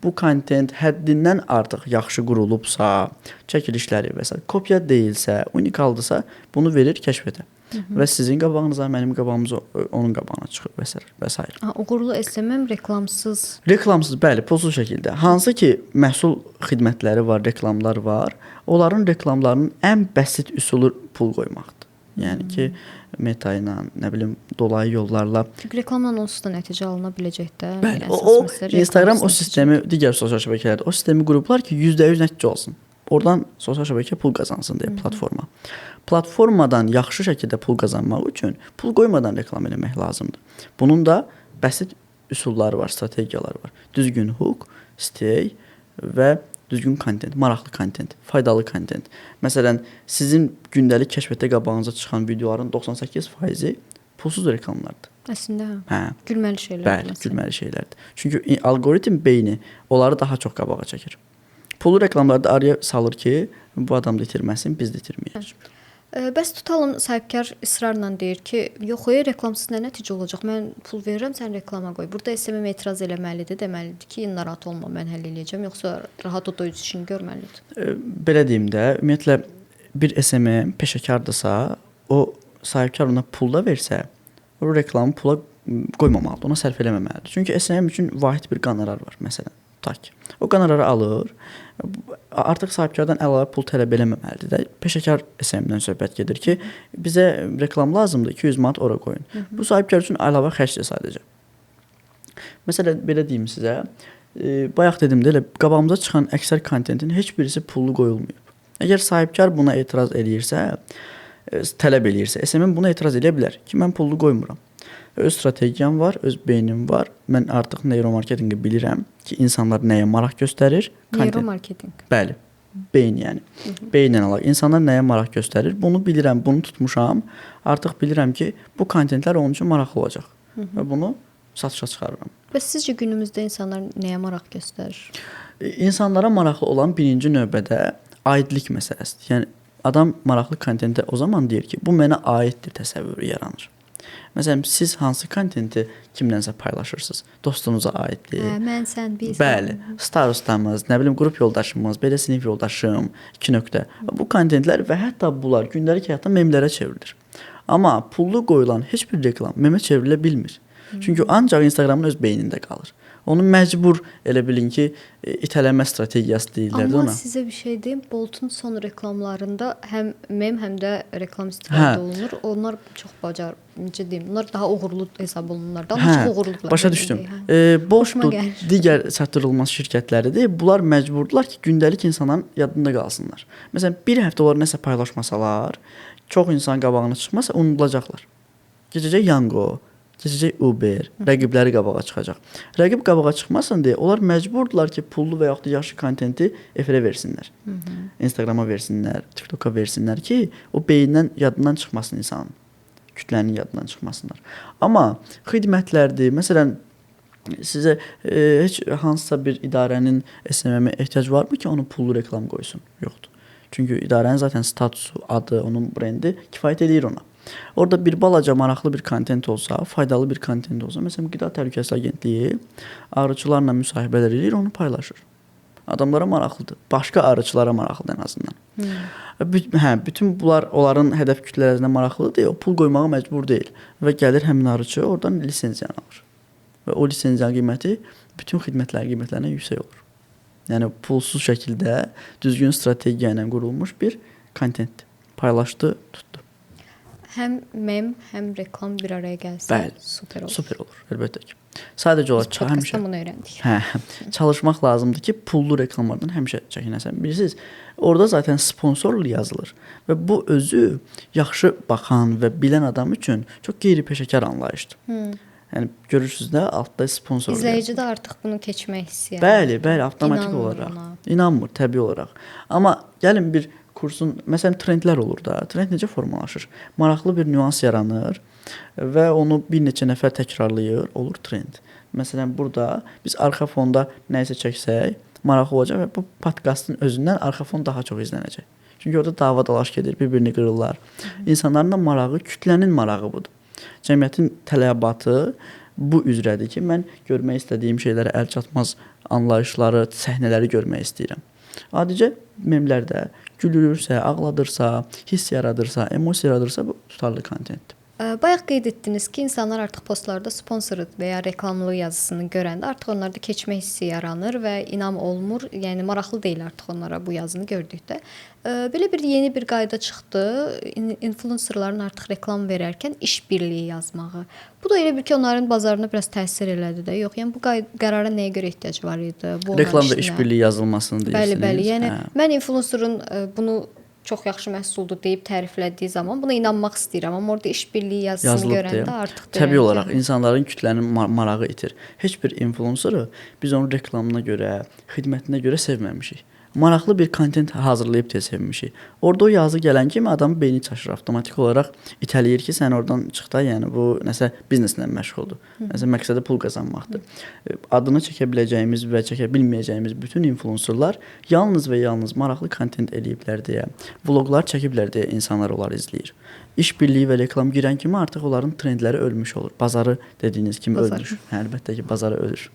bu kontent həddindən artıq yaxşı qurulubsa, çəkilişləri və s. kopya deyilsə, unikaldırsa, bunu verir kəşfətə. və sizin qabağınıza, mənim qabağımıza, onun qabağına çıxır və s. Uğurlu SMM reklamsız. Reklamsız, bəli, pulsuz şəkildə. Hansı ki, məhsul xidmətləri var, reklamlar var. Onların reklamlarının ən bəsit üsulu pul qoymaqdır. Yəni ki, meta ilə, nə bilim, dolayı yollarla. Çünki reklamla onsuz da nəticə alına biləcək də. Bəli, o Instagram o sistemi, digər sosial şəbəkələrdə o sistemi qurublar ki, %100 nəticə olsun. Oradan sosial şəbəkə pul qazansın deyə platforma. Platformadan yaxşı şəkildə pul qazanmaq üçün pul qoymadan reklam eləmək lazımdır. Bunun da bəsit üsulları var, strategiyaları var. Düzgün hook, stay və düzgün kontent, maraqlı kontent, faydalı kontent. Məsələn, sizin gündəlik kəşfiyyatda qabağınıza çıxan videoların 98%-i pulsuz reklamlardır. Əslində, hə. Gülməli şeylərdir. Bəli, gülməli şeylərdir. Çünki alqoritm beyni onları daha çox qabağa çəkir. Pullu reklamlarda araya salır ki, bu adam da itirməsin, biz də itirməyək. Bəs tutalım sahibkar israrla deyir ki, yox, reklamsız nə nəticə olacaq? Mən pul verirəm, sən reklama qoy. Burada SMM etiraz eləməlidir, deməlidir ki, narahat olma, mən həll eləyəcəm, yoxsa rahat o da öz işini görməlidir. Belə deyim də, ümumiyyətlə bir SMM peşəkardırsa, o sahibkar ona pul da versə, o reklamı pula qoymamalıdır, ona sərf eləməməlidir. Çünki SMM üçün vahid bir qonorar var, məsələn. Tak. O qonorarı alır. Artıq sahibkardan əlavə pul tələb eləməməlidir də. Peşəkar SMM-dən söhbət gedir ki, bizə reklam lazımdır, 200 manat ora qoyun. Bu sahibkar üçün əlavə xərcdir sadəcə. Məsələn, belə deyim sizə, bayaq dedim də, elə qabağımıza çıxan əksər kontentin heç birisi pullu qoyulmayıb. Əgər sahibkar buna etiraz eləyirsə, tələb eləyirsə, SMM buna etiraz edə bilər ki, mən pullu qoymuram. Öz strategiyam var, öz beynim var. Mən artıq neuromarketinqi bilirəm ki, insanlar nəyə maraq göstərir. Neuromarketinq. Bəli. Beyin yəni. Beyinlə əlaqəli. İnsanlar nəyə maraq göstərir? Bunu bilirəm, bunu tutmuşam. Artıq bilirəm ki, bu kontentlər onun üçün maraqlı olacaq. Və bunu satışa çıxarıram. Bəs sizcə günümüzdə insanlar nəyə maraq göstərir? İnsanlara maraqlı olan birinci növbədə aidlik məsələsidir. Yəni adam maraqlı kontentə o zaman deyir ki, bu mənə aiddir təsəvvürü yaranır. Məsələn, siz hansı kontenti kimlənsə paylaşırsınız? Dostunuza aiddir. Mən, sən, biz. Bəli, starostamız, nə bilim, qrup yoldaşımız, belə sinif yoldaşım, 2 nöqtə. Bu kontentlər və hətta bunlar gündəlik həyatda memlərə çevrilir. Amma pullu qoyulan heç bir reklam memə çevrilə bilmir. Çünki ancaq Instagramın öz beynində qalır. Onu məcbur elə bilin ki, itələmə strategiyası deyirlər ona. Amma sizə bir şey deyim, Boltun son reklamlarında həm mem, həm də reklam istifadə olunur. Onlar çox necə deyim, bunlar daha uğurlu hesab olunurlar. Daha çox uğurluqlar. Başa düşdüm. Boltun digər çatdırılmaz şirkətləridir. Bunlar məcburdular ki, gündəlik insanların yadında qalsınlar. Məsələn, bir həftə onlar nəsə paylaşmasalar, çox insan qabağına çıxmasa unudulacaqlar. Gecəcək Yango, keçəcək Uber, rəqibləri qabağa çıxacaq. Rəqib qabağa çıxmasın deyə onlar məcburdular ki, pullu və yaxud da yaxşı kontenti efirə versinlər. Instagrama versinlər, TikToka versinlər ki, o beyindən, yadından çıxmasın insanın. Kütlənin yadından çıxmasınlar. Amma xidmətlərdir, məsələn, sizə heç hansısa bir idarənin SMM-ə ehtiyac varmı ki, onu pullu reklam qoysun? Yoxdur. Çünki idarənin zaten statusu, adı, onun brendi kifayət edir ona. Orada bir balaca maraqlı bir kontent olsa, faydalı bir kontent olsa, məsələn, Qida Təhlükəsizliyi Agentliyi arıçılarla müsahibələr edir, onu paylaşır. Adamlara maraqlıdır. Başqa arıçılara maraqlıdır ən azından. Bütün bunlar onların hədəf kütləsinə maraqlıdır deyə o pul qoymağa məcbur deyil və gəlir həmin arıçı oradan lisenziyanı alır. Və o lisenziyanın qiyməti bütün xidmətlərin qiymətlərindən yüksək olur. Yəni pulsuz şəkildə düzgün strategiya ilə qurulmuş bir kontentdir. Paylaşdı, tutdu. Həm mem, həm reklam bir araya gəlsə, bəli, super olur. Super olur, əlbəttə ki. Sadəcə olaraq həmişə bunu öyrəndik. Çalışmaq lazımdır ki, pullu reklamlardan həmişə çəkinəsən. Bilirsiniz, orada zaten sponsorluq yazılır və bu özü yaxşı baxan və bilən adam üçün çox qeyri-peşəkar anlayışdır. Yəni görürsüz də altda sponsor. İzləyici də artıq bunu keçmək istəyir. Bəli, avtomatik olaraq. İnanmır, təbii olaraq. Amma gəlin bir kursun, məsələn, trendlər olur da. Trend necə formalaşır? Maraqlı bir nüans yaranır və onu bir neçə nəfər təkrarlayır, olur trend. Məsələn, burada biz arxa fonda nəyisə çəksək, maraqlı olacaq və bu podkastın özündən arxa fon daha çox izlənəcək. Çünki orada dava dalaş gedir, bir-birini qırırlar. İnsanların da marağı, kütlənin marağı budur. Cəmiyyətin tələbatı bu üzrədir ki, mən görmək istədiyim şeylərə əl çatmaz anlayışları, səhnələri görmək istəyirəm. Adicə memlərdə, gülürsə, ağladırsa, hiss yaradırsa, emosiya yaradırsa bu tutarlı kontentdir. Bayaq qeyd etdiniz ki, insanlar artıq postlarda sponsoru və ya reklamlı yazısını görəndə artıq onlarda keçmə hissi yaranır və inam olmur. Yəni maraqlı deyil artıq onlara bu yazını gördükdə. Belə bir yeni bir qayda çıxdı. Influencerların artıq reklam verərkən iş birliyi yazmağı. Bu da elə bil ki, onların bazarına biraz təsir elədi də. Yox, yəni bu qərara nəyə görə ehtiyac var idi? Bu Reklam və iş birliyi yazılmasını deyirsiniz. Bəli. Yəni mən influencerın bunu çox yaxşı məhsuldur deyib təriflədiyi zaman buna inanmaq istəyirəm, amma orada iş birliyi yazısını görəndə artıq təbii olaraq insanların kütlənin marağı itir. Heç bir influenceru biz onun reklamına görə, xidmətinə görə sevməmişik. Maraqlı bir kontent hazırlayıb deyə sevmişik. Orada o yazı gələn kimi adamın beyni çaşır, avtomatik olaraq itələyir ki, sən oradan çıx da, yəni bu nəsə bizneslə məşğuldur. Nəsə məqsədi pul qazanmaqdır. Adını çəkə biləcəyimiz və çəkə bilməyəcəyimiz bütün influencerlar yalnız və yalnız maraqlı kontent eləyiblər deyə, vloqlar çəkiblər deyə insanlar onları izləyir. İş birliyi və reklam girən kimi artıq onların trendləri ölmüş olur. Bazarı dediyiniz kimi ölmüş. Əlbəttə ki, bazarı ölür.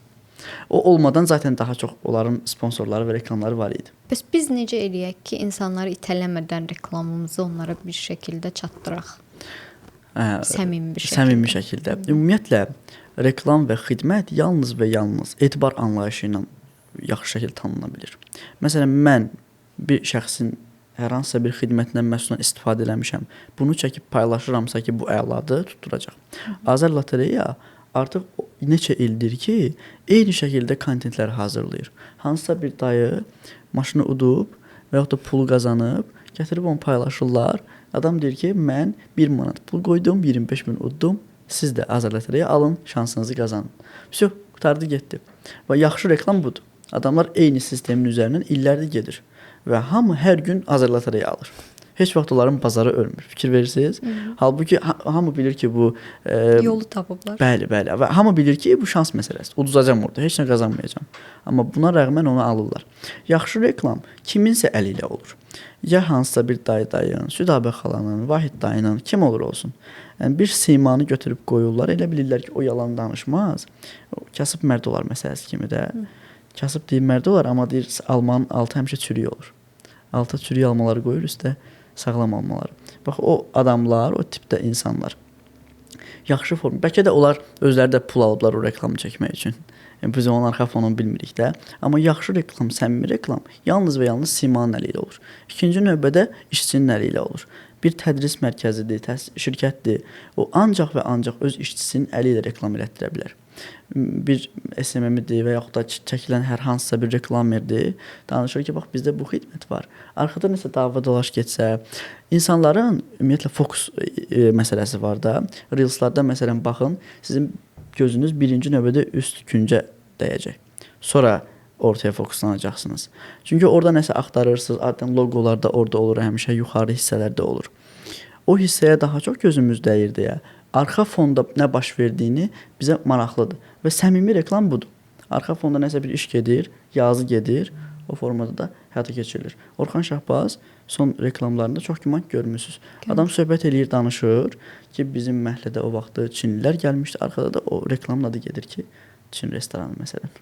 O olmadan zaten daha çox onların sponsorları və reklamları var idi. Bəs biz necə eləyək ki, insanları itələmədən reklamımızı onlara bir şəkildə çatdıraq? Səmimi bir şəkildə. Səmimi şəkildə. Ümumiyyətlə reklam və xidmət yalnız və yalnız etibar anlayışı ilə yaxşı şəkildə tanına bilir. Məsələn, mən bir şəxsin hər hansısa bir xidmətindən, məhsulundan istifadə eləmişəm. Bunu çəkib paylaşıramsa ki, bu əladır, tutturacaq. Azər Lotereya artıq neçə ildir ki, eyni şəkildə kontentlər hazırlayır. Hansısa bir dayı maşını udub və yaxud da pulu qazanıb, gətirib onu paylaşırlar. Adam deyir ki, mən 1 manat pul qoydum, 25 min uddum. Siz də Azər Lotereya alın, şansınızı qazanın. Всё, qurtardı, getdi. Və yaxşı reklam budur. Adamlar eyni sistemin üzərindən illərdir gedir və hamı hər gün Azər Lotereya alır. Heç vaxt onların bazarı ölmür. Fikir verirsiniz? Halbuki hamı bilir ki, bu yolu tapıblar. Bəli. Və hamı bilir ki, bu şans məsələsidir. Uduzacam orada, heç nə qazanmayacam. Amma buna rəğmən onu alırlar. Yaxşı reklam kiminsə əli ilə olur. Ya hansısa bir dayın, Südabə xalanın, Vahid dayının, kim olur olsun. Yəni bir simanı götürüb qoyurlar, elə bilirlər ki, o yalan danışmaz. O kasıb mərd olar məsələsi kimi də. Kasıb deyir mərd olar, amma deyir almanın altı həmişə çürük olur. Alta çürük almaları qoyur, üstə sağlam almaları. Bax, o adamlar, o tipdə insanlar yaxşı form. Bəlkə də onlar özləri də pul alıblar o reklamı çəkmək üçün. Yəni, biz onun arxa fonunu bilmirik də. Amma yaxşı reklam, səmimi reklam yalnız və yalnız simanın əli ilə olur. İkinci növbədə işçinin əli ilə olur. Bir tədris mərkəzidir, şirkətdir. O ancaq və ancaq öz işçisinin əli ilə reklam elətdirə bilər. Bir SMM-dir və yaxud da çəkilən hər hansısa bir reklammerdir. Danışır ki, bax bizdə bu xidmət var. Arxada nəsə dava dolaş getsə, insanların ümumiyyətlə fokus məsələsi var da. Reelslarda məsələn baxın, sizin gözünüz birinci növbədə üst küncə dəyəcək. Sonra ortaya fokuslanacaqsınız. Çünki orada nəsə axtarırsınız. Adətən loqolar da orada olur, həmişə yuxarı hissələrdə olur. O hissəyə daha çox gözümüz dəyir deyə arxa fonda nə baş verdiyini bizə maraqlıdır və səmimi reklam budur. Arxa fonda nəsə bir iş gedir, yazı gedir, o formada da həyata keçirilir. Orxan Şahbaz son reklamlarında çox güman görmüsünüz. Adam söhbət eləyir, danışır ki, bizim məhəllədə o vaxtı Çinlilər gəlmişdi, arkada da o reklamın adı gedir ki, Çin restoranı məsələn.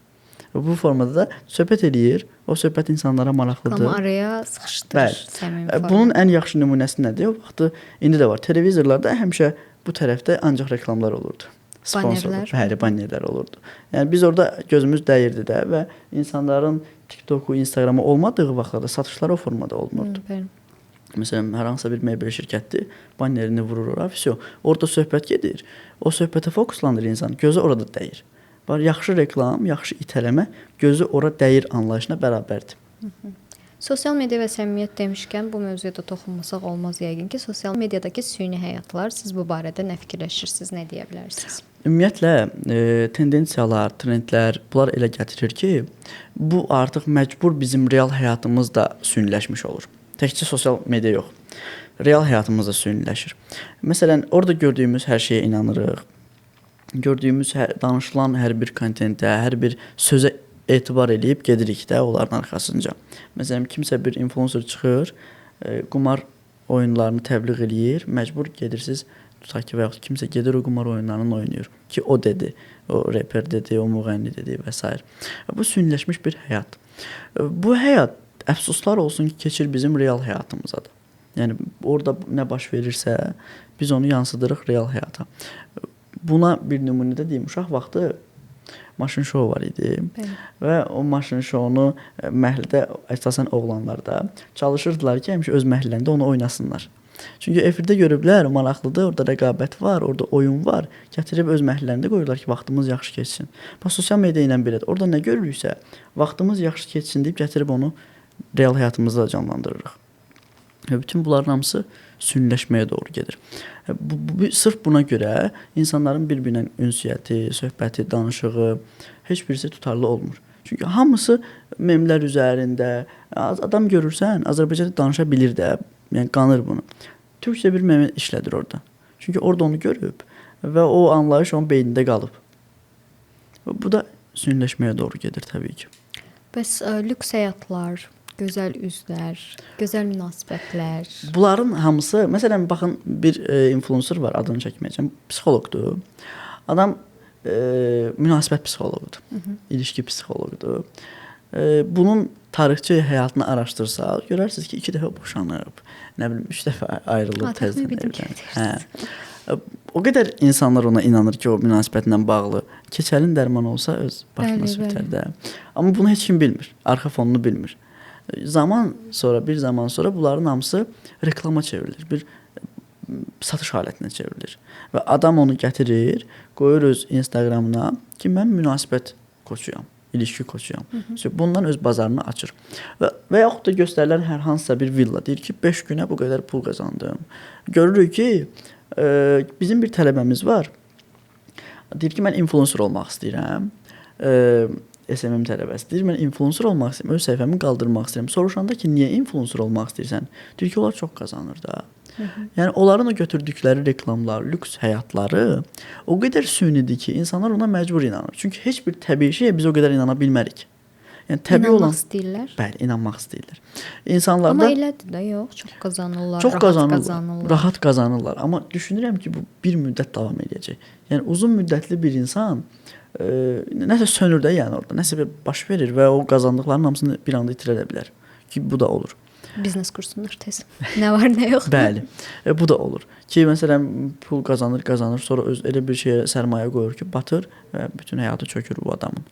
Bu formada da söhbət eləyir, o söhbət insanlara maraqlıdır. Amma araya sıxışdırır səmimi formada. Bunun ən yaxşı nümunəsi nədir? O vaxtı indi də var. Televizorlarda həmişə bu tərəfdə ancaq reklamlar olurdu. Banerlər. Bəli, banerlər olurdu. Yəni biz orada gözümüz dəyirdi də və insanların TikToku, Instagramı olmadığı vaxtlarda satışlar o formada olmurdu. Məsələn, hər hansısa bir mebel şirkəti banerini vurur ora, всё. Orada söhbət gedir. O söhbətə fokuslanır insan, gözü orada dəyir. Var yaxşı reklam, yaxşı itələmə gözü ora dəyir anlayışına bərabərdir. Sosial media və səmimiyyət demişkən bu mövzuya da toxunmasaq olmaz yəqin ki, sosial mediadakı süni həyatlar, siz bu barədə nə fikirləşirsiniz, nə deyə bilərsiniz? Ümumiyyətlə, tendensiyalar, trendlər, bunlar elə gətirir ki, bu artıq məcbur bizim real həyatımızda süniləşmiş olur. Təkcə sosial media yox, real həyatımızda süniləşir. Məsələn, orada gördüyümüz hər şeyə inanırıq. Gördüyümüz danışılan hər bir kontentə, hər bir sözə etibar eləyib gedirik də onların arxasınca. Məsələn, kimsə bir influencer çıxır, qumar oyunlarını təbliğ eləyir, məcbur gedirsiniz, tutaq ki, və yaxud kimsə gedir o qumar oyunlarını oynayır ki, o dedi, o reper dedi, o müğənni dedi və s. Bu süniləşmiş bir həyat. Bu həyat əfsuslar olsun ki, keçir bizim real həyatımıza da. Yəni orada nə baş verirsə, biz onu yansıdırıq real həyata. Buna bir nümunədə deyim, uşaq vaxtı maşın şou var idi. Bəli. Və o maşın şounu məhəllədə əsasən oğlanlarda çalışırdılar ki, həmişə öz məhəllələrində onu oynasınlar. Çünki efirdə görüblər, maraqlıdır, orada rəqabət var, orada oyun var. Gətirib öz məhəllələrində qoyurlar ki, vaxtımız yaxşı keçsin. Bax sosial media ilə belədir. Orada nə görürüksə, vaxtımız yaxşı keçsin deyib gətirib onu real həyatımızda canlandırırıq. Və bütün bunların hamısı sünniləşməyə doğru gedir. Sırf buna görə insanların bir-birinə ünsiyyəti, söhbəti, danışığı heç birisi tutarlı olmur. Çünki hamısı memlər üzərində. Adam görürsən, Azərbaycanda danışa bilir də, yəni qanır bunu. Türkcə bir mem işlədir orada. Çünki orada onu görüb və o anlayış onun beynində qalıb. Və bu da sünniləşməyə doğru gedir təbii ki. Bəs lüks həyatlar, gözəl üzlər, gözəl münasibətlər. Bunların hamısı, məsələn, baxın bir influencer var, adını çəkməyəcəm, psixoloqdur. Adam münasibət psixoloqudur, ilişki psixoloqudur. Bunun tarixçi həyatını araşdırsaq, görərsiniz ki, 2 dəfə boşanıb, nə bilim 3 dəfə ayrılıb, təzədən evlənib. Hə. O qədər insanlar ona inanır ki, o münasibətlə bağlı keçəlin dərman olsa öz başına sürtər də. Amma bunu heç kim bilmir, arxa fonunu bilmir. Bir zaman sonra bunların hamısı reklama çevrilir, bir satış halətinə çevrilir. Və adam onu gətirir, qoyur öz Instagramına ki, mən münasibət koçuyam, ilişki koçuyam. Bundan öz bazarını açır. Və yaxud da göstərilən hər hansısa bir villa deyir ki, 5 günə bu qədər pul qazandım. Görürük ki, bizim bir tələbəmiz var. Deyir ki, mən influencer olmaq istəyirəm. SMM tələbəsi deyir, mən influencer olmaq istəyirəm, öz səhifəmi qaldırmaq istəyirəm. Soruşanda ki, niyə influencer olmaq istəyirsən? Deyir ki, onlar çox qazanır da. Yəni onların o götürdükləri reklamlar, lüks həyatları o qədər sünidir ki, insanlar ona məcbur inanır. Çünki heç bir təbii şeyə biz o qədər inana bilmərik. Yəni təbii inanmaq olan istəyirlər. Bəli, inanmaq istəyirlər. İnsanlarda Amma elədir də, yox, çox qazanırlar, çox qazanırlar. Rahat qazanırlar. Amma düşünürəm ki, bu bir müddət davam edəcək. Yəni uzun müddətli bir insan nəsə sönür də, yəni orada nəsə bir baş verir və o qazandıqlarının hamısını bir anda itirə bilər ki, bu da olur. Biznes kursunlar tez. Nə var, nə yox. Bəli. Bu da olur. Ki məsələn pul qazanır, sonra öz elə bir şeyə sərmayə qoyur ki, batır və bütün həyatı çökür bu adamın.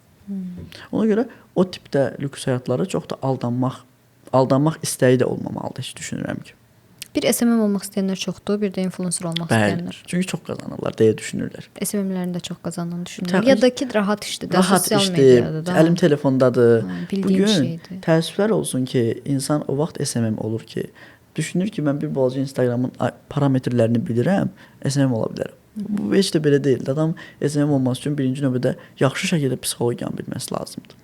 Ona görə o tipdə lüks həyatlara çox da aldanmaq istəyi də olmamalıdır, heç düşünürəm ki. Bir SMM olmaq istəyənlər çoxdur, bir də influencer olmaq istəyənlər. Çünki çox qazanırlar deyə düşünürlər. SMM-lərin də çox qazandığını düşünürlər. Ya da ki, rahat işdir də, rahat sosial işdir, mediada da. əlim telefondadır. Bildiyim şeydir. Təəssüflər olsun ki, insan o vaxt SMM olur ki, düşünür ki, mən bir balaca Instagramın parametrlərini bilirəm, SMM ola bilərəm. Bu heç də belə deyil. Adam SMM olması üçün birinci növbədə yaxşı şəkildə psixologiyanı bilməsi lazımdır.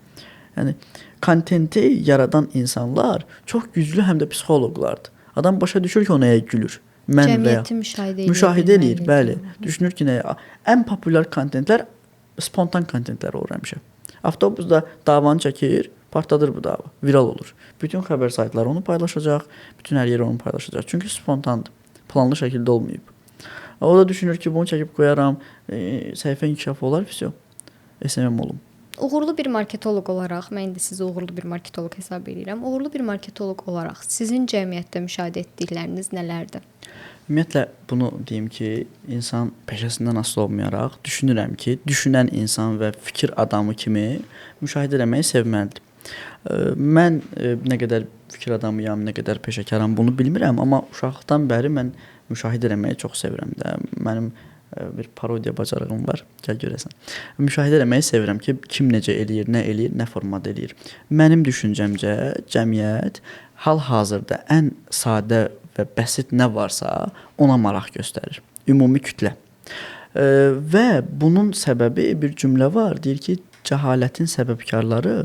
Yəni kontenti yaradan insanlar çox güclü həm də psixoloqlardır. Adam başa düşür ki, o nəyə gülür. Cəmiyyəti müşahidə eləyir, bəli. Düşünür ki, nəyə. Ən populyar kontentlər spontan kontentlər olur həmişə. Avtobusda davanı çəkir, partladır bu dava, viral olur. Bütün xəbər saytları onu paylaşacaq, bütün hər yer onu paylaşacaq. Çünki spontandır, planlı şəkildə olmayıb. O da düşünür ki, bunu çəkib qoyaram, səhifə inkişaf olar, vəsə. SMM olum. Uğurlu bir marketoloq olaraq, mən indi sizi uğurlu bir marketoloq hesab edirəm. Uğurlu bir marketoloq olaraq sizin cəmiyyətdə müşahidə etdikləriniz nələrdir? Ümumiyyətlə bunu deyim ki, insan peşəsindən asılı olmayaraq düşünürəm ki, düşünən insan və fikir adamı kimi müşahidə etməyi sevməlidir. Mən nə qədər fikir adamıyam, nə qədər peşəkaram bunu bilmirəm, amma uşaqlıqdan bəri mən müşahidə etməyi çox sevirəm də. Mənim bir parodiya bacarığım var, gəl görəsən. Müşahidə etməyi sevirəm ki, kim necə eləyir, nə formada eləyir. Mənim düşüncəmcə cəmiyyət hal-hazırda ən sadə və bəsit nə varsa ona maraq göstərir. Ümumi kütlə. Və bunun səbəbi bir cümlə var, deyir ki, cəhalətin səbəbkarları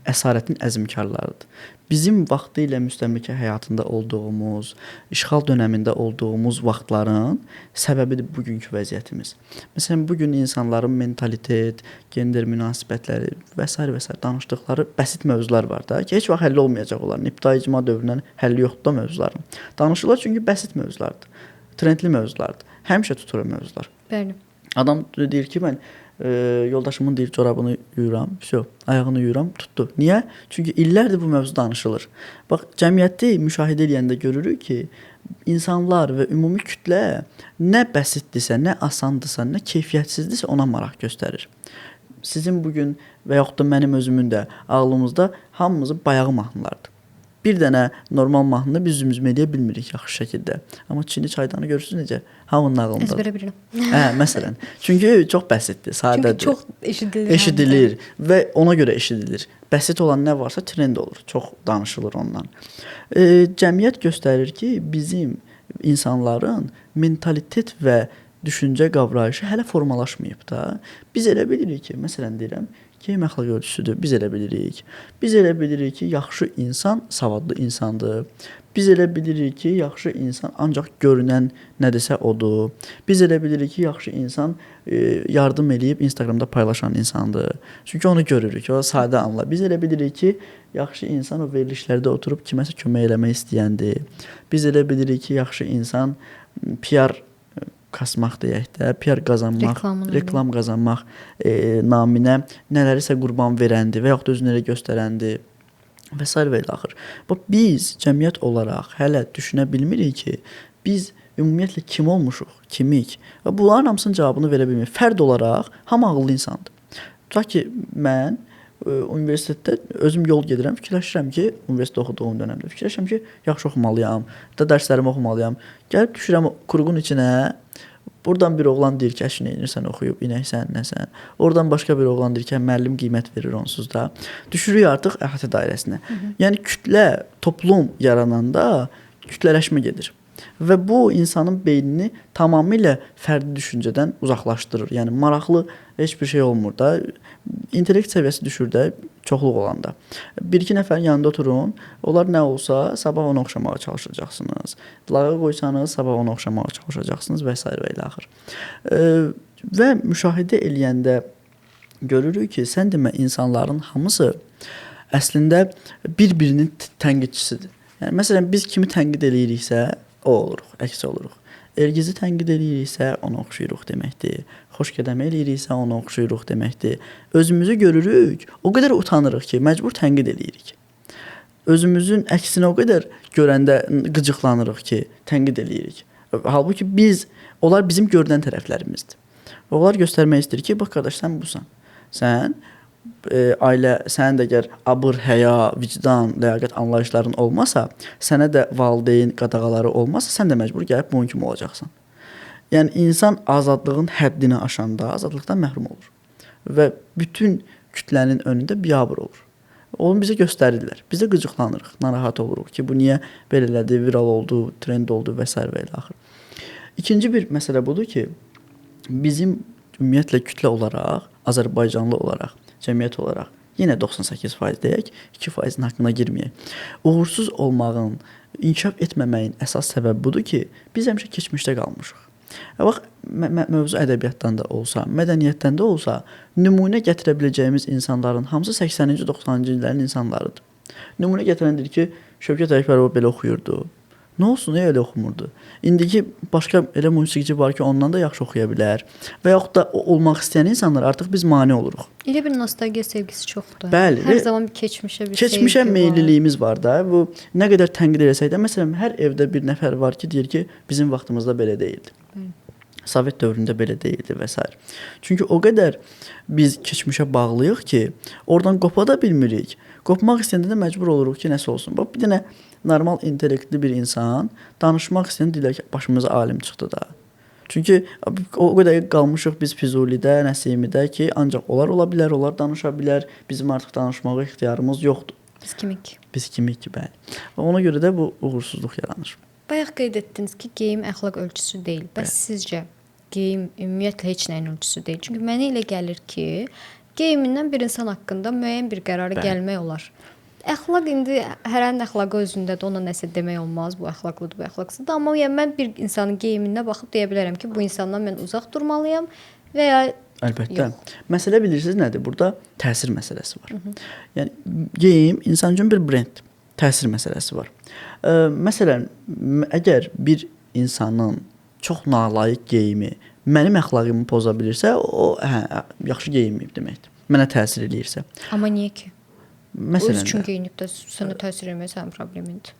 əsarətin əzmkarlarıdır. Bizim vaxtilə müstəmləkə həyatında olduğumuz, işğal dönəmində olduğumuz vaxtların səbəbidir bugünkü vəziyyətimiz. Məsələn, bugün insanların mentalitet, gender münasibətləri və s. danışdıqları bəsit mövzular var da ki, heç vaxt həll olmayacaq onların. İbtidai icma dövründən həlli yoxdur da mövzuların. Danışırlar çünki bəsit mövzulardır, trendli mövzulardır. Həmişə tutulur mövzular. Bəli. Adam deyir ki, mən Yoldaşımın deyir corabını yuyuram, ayağını yuyuram, tutdu. Niyə? Çünki illərdir bu mövzu danışılır. Bax, cəmiyyəti müşahidə edəndə görürük ki, insanlar və ümumi kütlə nə bəsitdirsə, nə asandırsa, nə keyfiyyətsizdirsə ona maraq göstərir. Sizin bugün və yaxud da mənim özümün də ağlımızda hamımızın bayağı mahnılardır. Bir dənə normal mahnını biz üzümüzə eləyə bilmirik yaxşı şəkildə. Amma Çinli çaydanı görürsünüz necə? Hamının ağlındadır. Əzbərə bilirəm. Məsələn. Çünki çox bəsitdir, sadədir. Çünki çox eşidilir. Eşidilir və ona görə eşidilir. Bəsit olan nə varsa trend olur. Çox danışılır ondan. Cəmiyyət göstərir ki, bizim insanların mentalitet və düşüncə qavrayışı hələ formalaşmayıb da. Biz elə bilirik ki, məsələn deyirəm, geyim əxlaq ölçüsüdür. Biz elə bilirik. Biz elə bilirik ki, yaxşı insan savadlı insandır. Biz elə bilirik ki, yaxşı insan ancaq görünən nədirsə odur. Biz elə bilirik ki, yaxşı insan yardım eləyib Instagramda paylaşan insandır. Çünki onu görürük, o sadə anla. Biz elə bilirik ki, yaxşı insan o verilişlərdə oturub kiməsə kömək eləmək istəyəndir. Biz elə bilirik ki, yaxşı insan PR kasmaq deyək də, PR qazanmaq, reklam qazanmaq naminə nələrisə qurban verəndir və yaxud da özünü elə göstərəndir və s. və ilə axır. Bax, biz cəmiyyət olaraq hələ düşünə bilmirik ki, biz ümumiyyətlə kim olmuşuq, kimik və bunların hamısının cavabını verə bilmirik. Fərd olaraq hamı ağıllı insandır. Tutaq ki, mən universitetdə özüm yol gedirəm, fikirləşirəm ki, universitetdə oxuduğum dönəmdə fikirləşirəm ki, yaxşı oxumalıyam, da dərslərimi oxumalıyam. Gəlib düşürəm quruğun içinə. Buradan bir oğlan deyir ki, əşin eynirsən, oxuyub, inəksən, nəsən. Oradan başqa bir oğlan deyir ki, müəllim qiymət verir onsuz da. Düşürük artıq əhatə dairəsinə. Yəni kütlə, toplum yarananda kütlələşmə gedir. Və bu insanın beynini tamamilə fərdi düşüncədən uzaqlaşdırır. Yəni maraqlı heç bir şey olmur da. İntellekt səviyyəsi düşür də çoxluq olanda. Bir-iki nəfərin yanında oturun, onlar nə olsa sabah onu oxşamağa çalışacaqsınız. Lağa qoysanız sabah onu oxşamağa çalışacaqsınız və s. və ilə axır. Və müşahidə eləyəndə görürük ki, sən demə insanların hamısı əslində bir-birinin tənqidçisidir. Yəni məsələn biz kimi tənqid eləyiriksə, o oluruq, əks oluruq. Ergizi tənqid eləyiriksə, ona oxşayırıq deməkdir. Xoşgədəmə eləyiriksə, ona oxşayırıq deməkdir. Özümüzü görürük, o qədər utanırıq ki, məcbur tənqid eləyirik. Özümüzün əksinə o qədər görəndə qıcıqlanırıq ki, tənqid eləyirik. Halbuki onlar bizim görünən tərəflərimizdir. Onlar göstərmək istəyir ki, bax qardaş, sən busan. Sən ailə, sənin də əgər abır, həya, vicdan, ləyaqət anlayışların olmasa, sənə də valideyn qadağaları olmasa, sən də məcbur gəlib bunun kimi olacaqsan. Yəni insan azadlığın həddini aşanda azadlıqdan məhrum olur və bütün kütlənin önündə biabır olur. Onu bizə göstərirlər. Biz də qıcıqlanırıq, narahat oluruq ki, bu niyə belə elədi, viral oldu, trend oldu və s. və ilə axır. İkinci bir məsələ budur ki, bizim ümumiyyətlə kütlə olaraq, Azərbaycanlı olaraq, cəmiyyət olaraq yenə 98% deyək, 2%-in haqqına girməyək. Uğursuz olmağın, inkişaf etməməyin əsas səbəbi budur ki, biz həmişə keçmişdə qalmışıq. Bax, mövzu ədəbiyyatdan da olsa, mədəniyyətdən də olsa, nümunə gətirə biləcəyimiz insanların hamısı 80-ci, 90-cı illərin insanlarıdır. Nümunə gətirəndir ki, Şövkət Əkbərov belə oxuyurdu. Nə olsun, elə oxumurdu. İndiki başqa elə musiqici var ki, ondan da yaxşı oxuya bilər. Və yaxud da olmaq istəyən insanlar artıq biz mane oluruq. Elə bir nostalgiya sevgisi çoxdur. Bəli. Hər zaman keçmişə bir keçmişə meyliliyimiz var da. Bu nə qədər tənqid eləsək də, məsələn, hər evdə bir nəfər var ki, deyir ki, bizim vaxtımızda belə deyildi. Sovet dövründə belə deyildi və s. Çünki o qədər biz keçmişə bağlıyıq ki, oradan qopa da bilmirik. Qopmaq istəyəndə də məcbur oluruq ki, nəsə olsun. Bax, bir dənə normal intellektli bir insan danışmaq istəyən deyirlər ki, başımıza alim çıxdı da. Çünki o qədər qalmışıq biz Füzulidə, Nəsimidə ki, ancaq onlar ola bilər, onlar danışa bilər. Bizim artıq danışmağa ixtiyarımız yoxdur. Biz kimik? Biz kimik ki, bəli. Və ona görə də bu uğursuzluq yaranır. Bayaq qeyd etdiniz ki, geyim əxlaq ölçüsü deyil. Bəs sizcə geyim ümumiyyətlə heç nəyin ölçüsü deyil? Çünki mənə elə gəlir ki, geyimindən bir insan haqqında müəyyən bir qərara gəlmək olar. Əxlaq indi hərənin əxlaqı özündədir, ona nəsə demək olmaz, bu əxlaqlıdır, bu əxlaqsızdır. Amma yəni mən bir insanın geyiminə baxıb deyə bilərəm ki, bu insandan mən uzaq durmalıyam və ya əlbəttə. Məsələ bilirsiniz nədir? Burada təsir məsələsi var. Yəni geyim insan üçün bir brend, təsir məsələsi var. Məsələn, əgər bir insanın çox nalayiq geyimi mənim əxlaqımı poza bilirsə, o yaxşı geyinməyib deməkdir. Mənə təsir eləyirsə. Amma niyə ki? Məsələn, Öz üçün geyinib də sənə təsir etməsə sənin problemindir.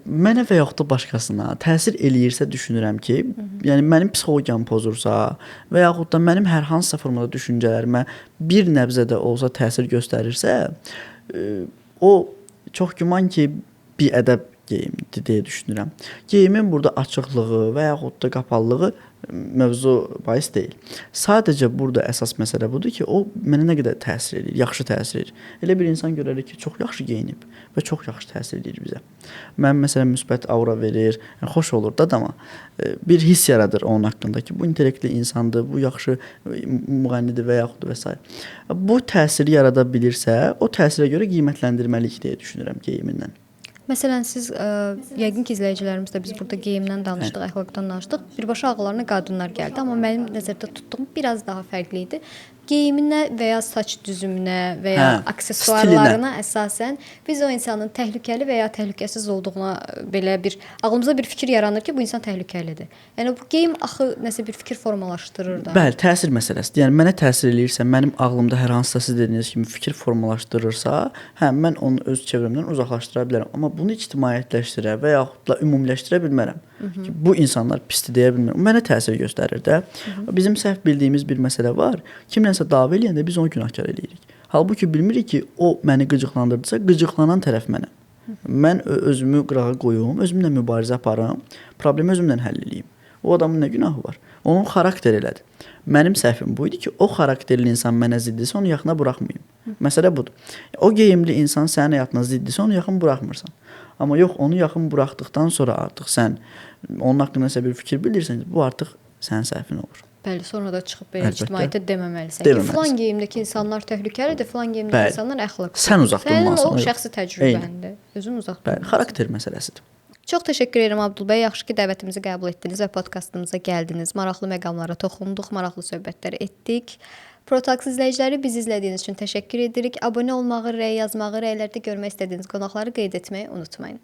Mənə və yaxud da başqasına təsir eləyirsə düşünürəm ki, yəni mənim psixologiyamı pozursa və yaxud da mənim hər hansısa formada düşüncələrimə bir nəbzə də olsa təsir göstərirsə, o çox güman ki, biədəb geyimdir deyə düşünürəm. Geyimin burada açıqlığı və yaxud da qapalılığı mövzu bahis deyil. Sadəcə burada əsas məsələ budur ki, o mənə nə qədər təsir edir, yaxşı təsir edir. Elə bir insan görərik ki, çox yaxşı geyinib və çox yaxşı təsir edir bizə. Mən məsələn müsbət aura verir, yəni xoş olur da amma bir hiss yaradır onun haqqında ki, bu intellektli insandır, bu yaxşı müğənnidir və yaxud da və s. Bu təsiri yarada bilirsə, o təsirə görə qiymətləndirməliyik deyə düşünürəm geyimindən. Məsələn, siz yəqin ki, izləyicilərimiz də biz burada geyimdən danışdıq, əxlaqdan danışdıq. Birbaşa ağıllarına qadınlar gəldi, amma mənim nəzərdə tutduğum biraz daha fərqli idi. Geyiminə və ya saç düzümünə və ya aksesuarlarına əsasən biz o insanın təhlükəli və ya təhlükəsiz olduğuna belə bir ağlımıza bir fikir yaranır ki, bu insan təhlükəlidir. Yəni bu geyim axı nəsə bir fikir formalaşdırır da. Bəli, təsir məsələsidir. Yəni mənə təsir eləyirsə, mənim ağlımda hər hansısa siz dediyiniz kimi fikir formalaşdırırsa, mən onu öz çevrəmdən uzaqlaşdıra bilərəm. Amma bunu ictimaiyyətləşdirə və yaxud da ümumiləşdirə bilmərəm. Ki, bu insanlar pisdir deyə bilmirəm. Mənə təsir göstərir də. Bizim səhv bildiyimiz bir məsələ var. Kimlənsə dava eləyəndə biz onu günahkar eləyirik. Halbuki bilmirik ki, o məni qıcıqlandırdısa, qıcıqlanan tərəf mənəm. Mən özümü qırağa qoyum, özümlə mübarizə aparım, problemi özümlə həll edeyim. O adamın nə günahı var? Onun xarakter elədir. Mənim səhvim bu idi ki, o xarakterli insan mənə ziddirsə, onu yaxına buraxmayım. Məsələ budur. O geyimli insan sənin həyatına ziddirsə, onu yaxın buraxmırsan. Amma yox, onu yaxın buraxdıqdan sonra artıq sən onun haqqında nəsə bir fikir bildirsən, bu artıq sənin səhvin olur. Bəli, sonra da çıxıb belə ictimaiyyətə deməməlisən Deməməlisən. ki, filan geyimdəki insanlar təhlükəlidir, filan geyimdəki insanlar əxlaqsızdır. Sən uzaq durmalısan. Sənin o şəxsi təcrübəndir. Özün uzaq durmalısan. Xarakter məsələsidir. Çox təşəkkür edirəm Abdul bəy. Yaxşı ki, dəvətimizi qəbul etdiniz və podkastımıza gəldiniz. Maraqlı məqamlara toxunduq, maraqlı söhbətlər etdik. Protax izləyiciləri bizi izlədiyiniz üçün təşəkkür edirik. Abunə olmağı, rəy yazmağı, rəylərdə görmək istədiyiniz qonaqları qeyd etməyi unutmayın.